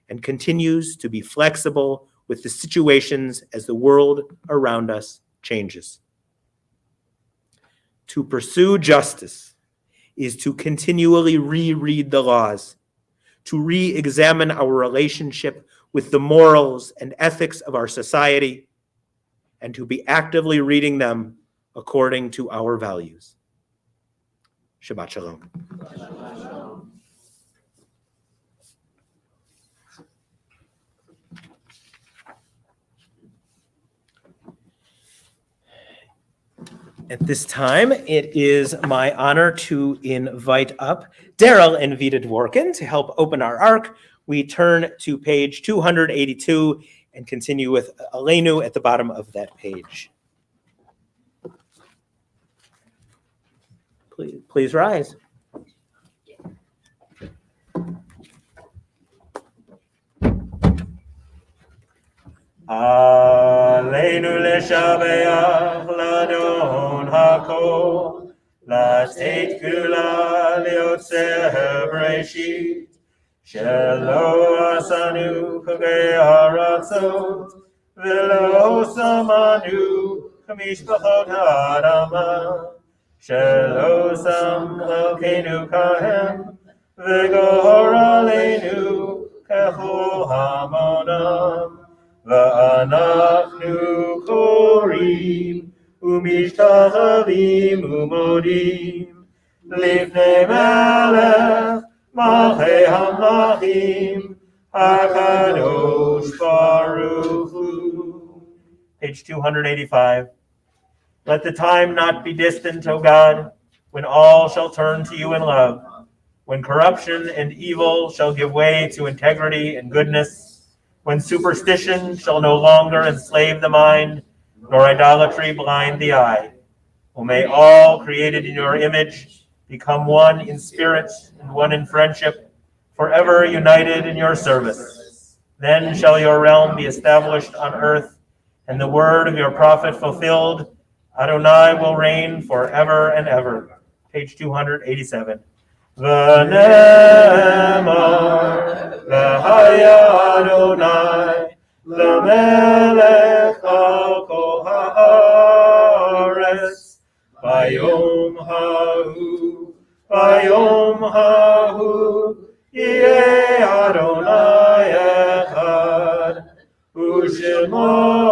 and continues to be flexible with the situations as the world around us changes. To pursue justice is to continually reread the laws, to re-examine our relationship with the morals and ethics of our society, and to be actively reading them according to our values. Shabbat Shalom. At this time, it is my honor to invite up Daryl and Vita Dworkin to help open our ark. We turn to page 282 and continue with Aleinu at the bottom of that page. Please rise. Aleinu leshabeach ladon hakol, lateit gula liotzer breshit, shelo asanu pogei haratzot, velo samanu kamishpachot ha'adama, shelo sam elkeinu kahem, v'gor aleinu kechol hamonam. Va'anachnu korim umishtachavim umodim lifnei melech malchei hamlachim hakadosh baruch hu. Page 285. Let the time not be distant, O God, when all shall turn to you in love, when corruption and evil shall give way to integrity and goodness, when superstition shall no longer enslave the mind, nor idolatry blind the eye. O may all created in your image become one in spirit and one in friendship, forever united in your service. Then shall your realm be established on earth, and the word of your prophet fulfilled. Adonai will reign forever and ever. Page 287. V'nemar v'haya Adonai l'melech al kol haaretz vayom hahu yeh Adonai echad u'shemo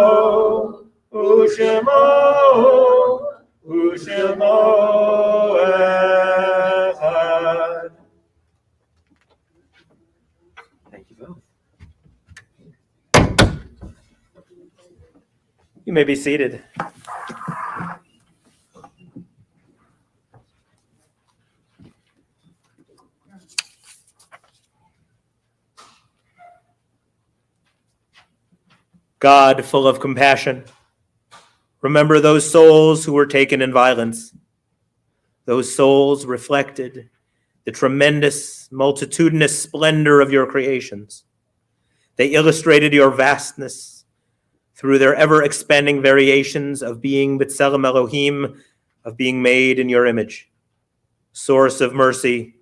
echad. Thank you both. You may be seated. God, full of compassion, remember those souls who were taken in violence. Those souls reflected the tremendous, multitudinous splendor of your creations. They illustrated your vastness through their ever-expanding variations of being B'Tselem Elohim, of being made in your image. Source of mercy,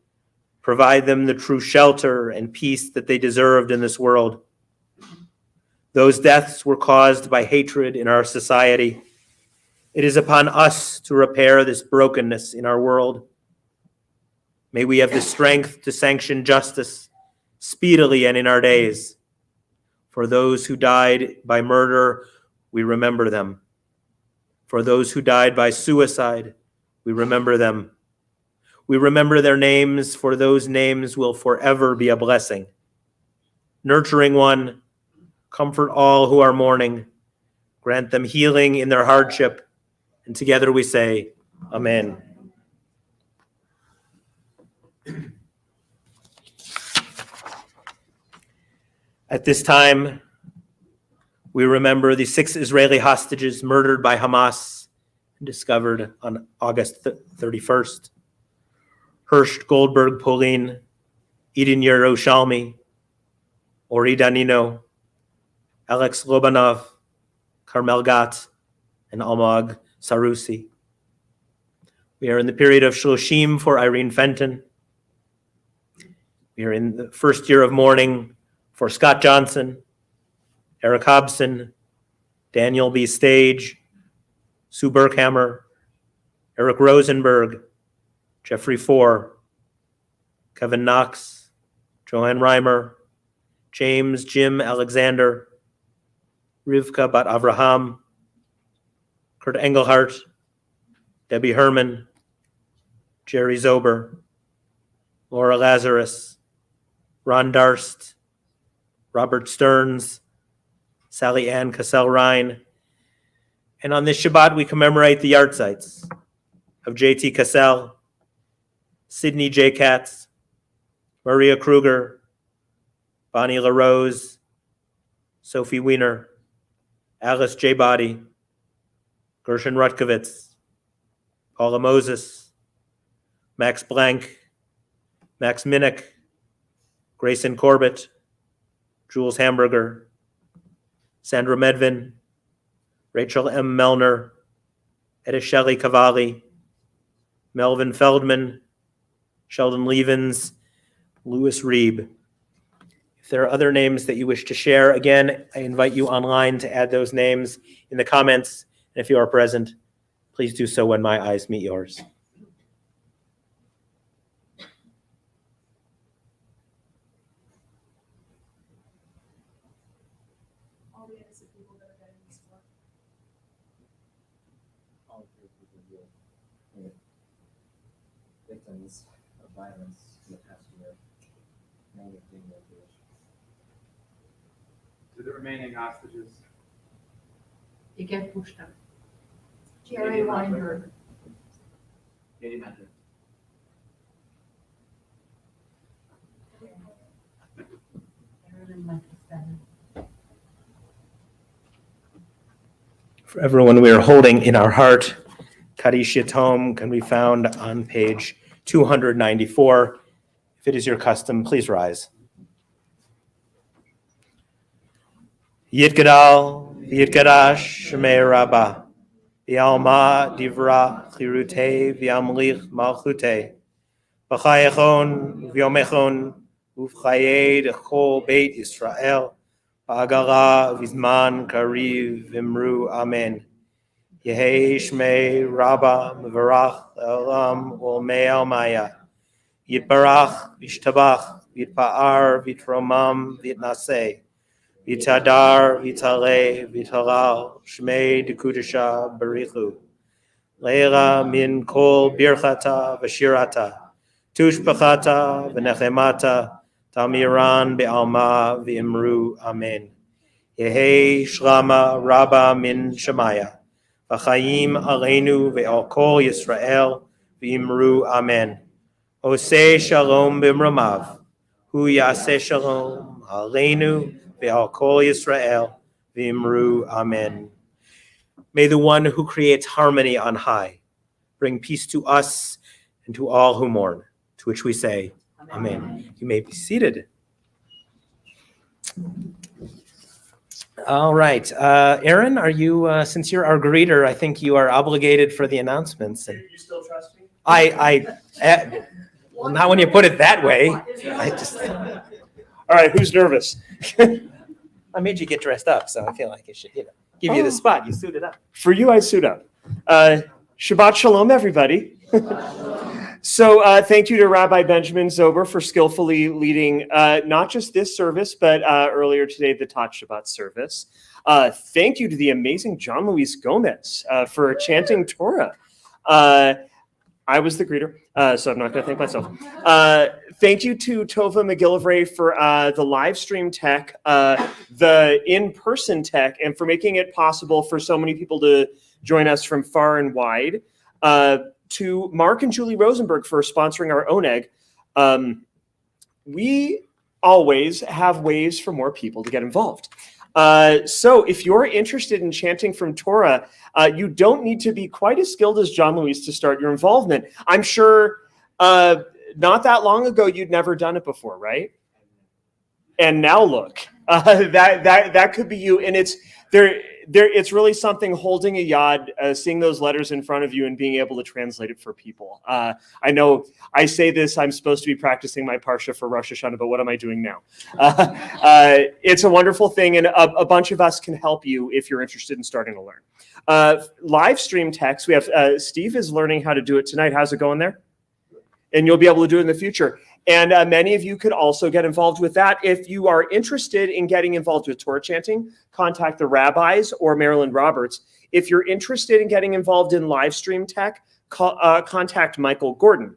provide them the true shelter and peace that they deserved in this world. Those deaths were caused by hatred in our society. It is upon us to repair this brokenness in our world. May we have the strength to sanction justice speedily and in our days. For those who died by murder, we remember them. For those who died by suicide, we remember them. We remember their names, for those names will forever be a blessing. Nurturing one, comfort all who are mourning, grant them healing in their hardship, and together we say, Amen. At this time, we remember the 6 Israeli hostages murdered by Hamas and discovered on August 31st. Hirsch Goldberg Polin, Eden Yerushalmi, Ori Danino, Alex Lobanov, Carmel Gat, and Oneg Sarusi. We are in the period of Shloshim for Irene Fenton. We are in the first year of mourning for Scott Johnson, Eric Hobson, Daniel B. Stage, Sue Berkhammer, Eric Rosenberg, Jeffrey Four, Kevin Knox, Joanne Reimer, James Jim Alexander, Rivka Bat Avraham, Kurt Engelhardt, Debbie Herman, Jerry Zober, Laura Lazarus, Ron Darst, Robert Stearns, Sally Ann Cassell-Ryan. And on this Shabbat, we commemorate the yartzites of J.T. Cassell, Sidney J. Katz, Maria Kruger, Bonnie LaRose, Sophie Wiener, Alice J. Body, Gershon Rutkovitz, Paula Moses, Max Blank, Max Minnick, Grayson Corbett, Jules Hamburger, Sandra Medvin, Rachel M. Melner, Etta Shelley Cavalli, Melvin Feldman, Sheldon Levens, Louis Reeb. If there are other names that you wish to share, again, I invite you online to add those names in the comments. And if you are present, please do so when my eyes meet yours. All the innocent people that are dead in this war. All three people were victims of violence in the past year. Many of them were Jewish. To the remaining hostages. Igor Pushta. Jerry Weinberg. Katie Mentor. For everyone we are holding in our heart, Kaddish Yatom can be found on page 294. If it is your custom, please rise. Yitgadal, Yitgadash, Shemei Rabbah, V'alma Divra Chirute, V'amlich Malchute, B'chayechon, V'yomechon, Uv'chaye Dechol Beit Yisrael, Ba'agara V'zman Kariv V'imru Amen. Yehei Shmei Rabbah Mevarach Elam Olmei Almaya. Yitbarach V'ishtabach V'yitpa'ar V'yitromam V'yitnaseh. V'yitadar V'yitaleh V'yitalal Shmei Dekudesha Barichu. Leila min kol birchata v'shirata. Tushbachata v'nechemata. Tamiran be'alma v'imru amen. Yehei shlama rabba min shemaya. V'chaim aleinu ve'al kol Yisrael v'imru amen. Oseh shalom b'mramav. Hu yaseh shalom aleinu ve'al kol Yisrael v'imru amen. May the one who creates harmony on high bring peace to us and to all who mourn, to which we say, Amen. You may be seated. All right. Aaron, are you, since you're our greeter, I think you are obligated for the announcements. And You still trust me? well, not when you put it that way. All right, who's nervous? I made you get dressed up, so I feel like it should, give you the spot. You suited up. For you, I suit up. Shabbat Shalom, everybody. So thank you to Rabbi Benjamin Zober for skillfully leading not just this service, but earlier today, the Tot Shabbat service. Thank you to the amazing John Luis Gomez for chanting Torah. I was the greeter, so I'm not going to thank myself. Thank you to Tova McGilvray for the live stream tech, the in-person tech, and for making it possible for so many people to join us from far and wide. To Mark and Julie Rosenberg for sponsoring our Oneg. We always have ways for more people to get involved. So if you're interested in chanting from Torah, you don't need to be quite as skilled as John Luis to start your involvement. I'm sure not that long ago, you'd never done it before, right? And now look, that could be you. And it's really something holding a yad, seeing those letters in front of you and being able to translate it for people. I know I say this, I'm supposed to be practicing my Parsha for Rosh Hashanah, but what am I doing now? It's a wonderful thing, and a bunch of us can help you if you're interested in starting to learn. Live stream text, we have Steve is learning how to do it tonight. How's it going there? And you'll be able to do it in the future. And many of you could also get involved with that. If you are interested in getting involved with Torah chanting, contact the rabbis or Marilyn Roberts. If you're interested in getting involved in live stream tech, contact Michael Gordon.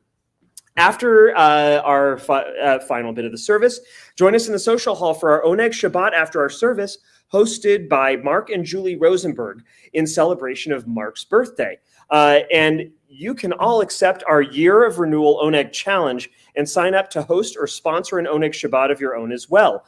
After our final bit of the service, join us in the social hall for our Oneg Shabbat after our service, hosted by Mark and Julie Rosenberg in celebration of Mark's birthday. And you can all accept our Year of Renewal Oneg Challenge and sign up to host or sponsor an Oneg Shabbat of your own as well.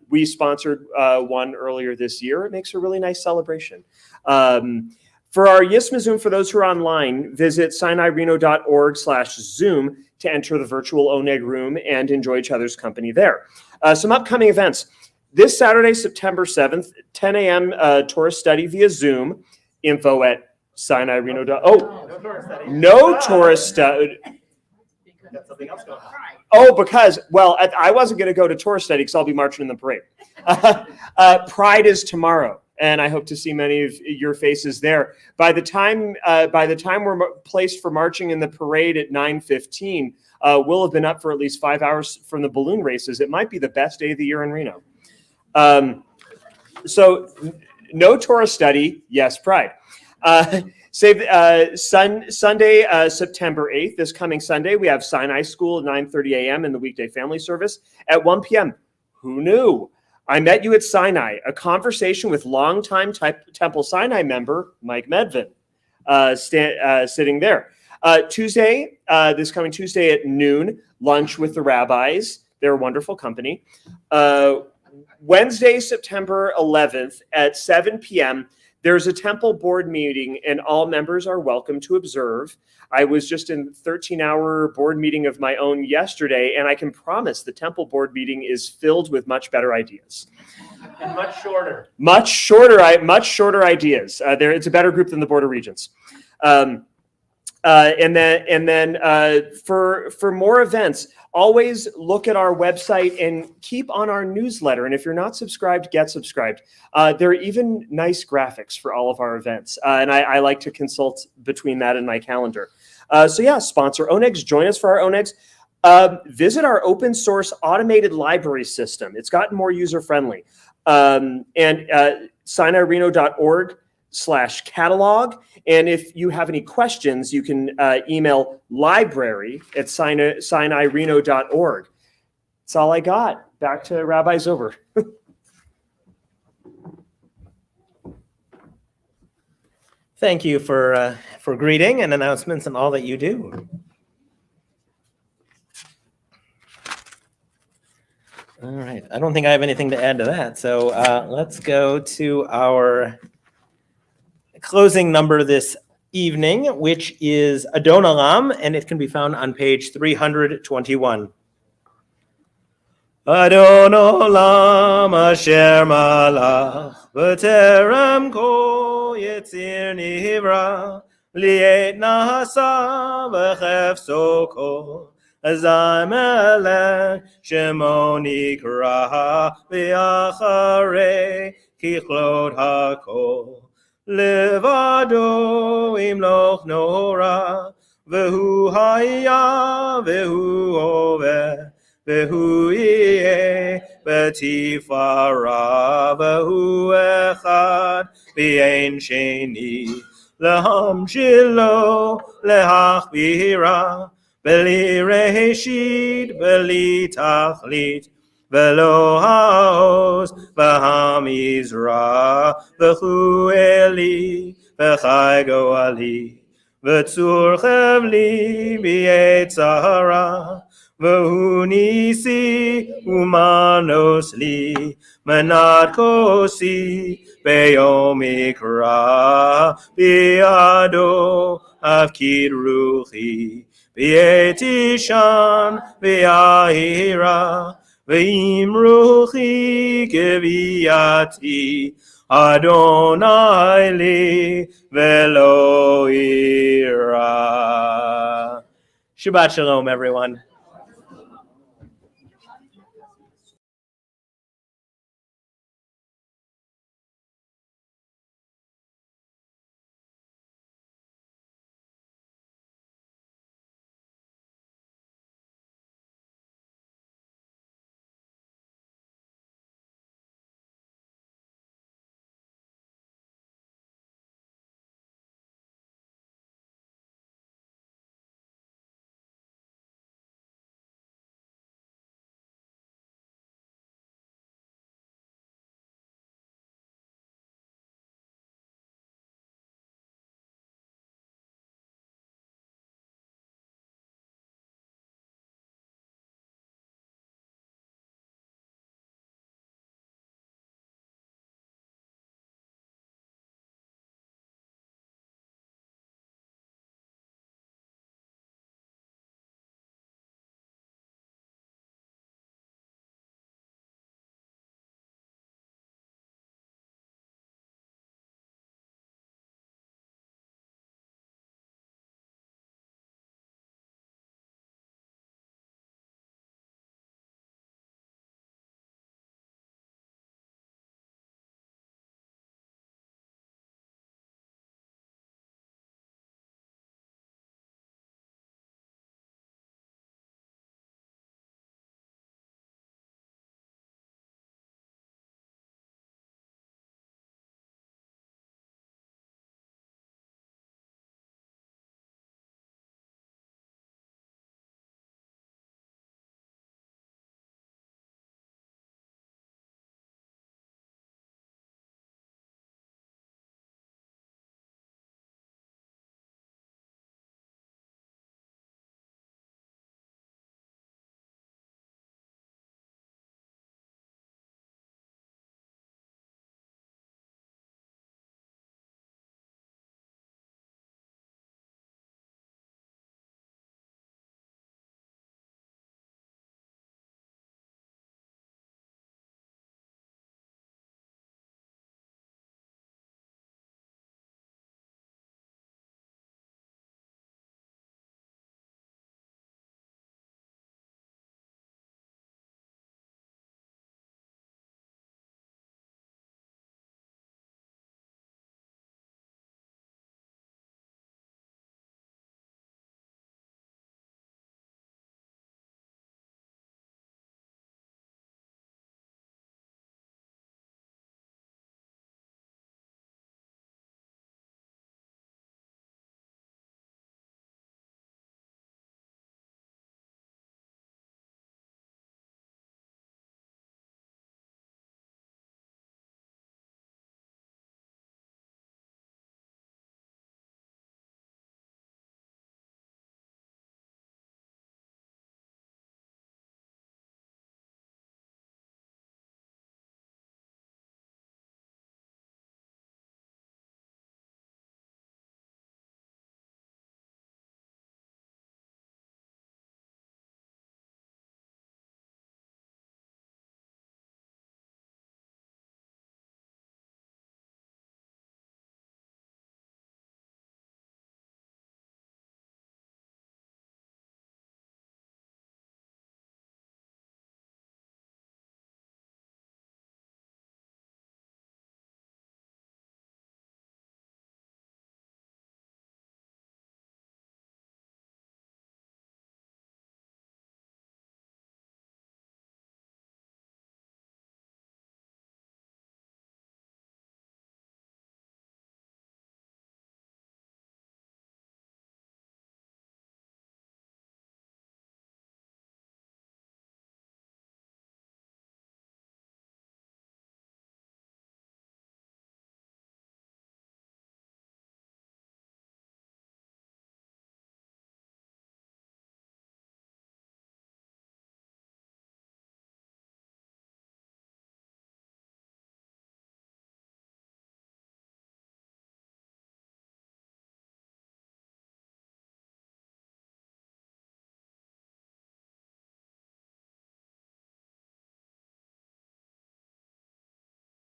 We sponsored one earlier this year. It makes a really nice celebration. For our Yismazum, for those who are online, visit sinaireno.org/Zoom to enter the virtual Oneg room and enjoy each other's company there. Some upcoming events. This Saturday, September 7th, 10 a.m. Torah study via Zoom. Info at sinaireno. No Torah study. Something else going on. Oh, because, well, I wasn't going to go to Torah study because I'll be marching in the parade. Pride is tomorrow, and I hope to see many of your faces there. By the time we're placed for marching in the parade at 9:15, we'll have been up for at least 5 hours from the balloon races. It might be the best day of the year in Reno. So, no Torah study, yes, pride. Sunday, September 8th, this coming Sunday, we have Sinai School at 9:30 a.m. in the weekday family service. At 1 p.m., who knew? I met you at Sinai, a conversation with longtime Temple Sinai member, Mike Medvin, sitting there. Tuesday, this coming Tuesday at noon, lunch with the rabbis. They're a wonderful company. Wednesday, September 11th at 7 p.m., there's a temple board meeting, and all members are welcome to observe. I was just in a 13-hour board meeting of my own yesterday, and I can promise the temple board meeting is filled with much better ideas. And much shorter. Much shorter ideas. It's a better group than the Board of Regents. And then for more events, always look at our website and keep on our newsletter. And if you're not subscribed, get subscribed. There are even nice graphics for all of our events. And I like to consult between that and my calendar. Sponsor Onegs. Join us for our Onegs. Visit our open source automated library system. It's gotten more user-friendly. And sinaireno.org/catalog. And if you have any questions, you can email library@sinaireno.org. That's all I got. Back to Rabbi Zober. Thank you for greeting and announcements and all that you do. All right. I don't think I have anything to add to that. So let's go to our closing number this evening, which is Adon Olam, and it can be found on page 321. Adon Olam asher malach v'terem kol yetzir nivra li'et nasa v'chefso kol azay melech shemo nikra v'acharei kichlot hakol Levado imloch nora, vehu haya, vehu ove, vehu iye, betifara, vehu echad, v'ein sheni, lehamshilo, lehachbira, beli reshid, beli tachlit, Velo haos v'hamizra v'chu eli v'chai goali v'tzur chevli b'yetzara v'hu nisi umanos li manat kosi b'yom ikra b'yado avkid ruchi b'yetishan b'yahira Ve'im ruchi keviyati Adonai li velo ira. Shabbat shalom, everyone.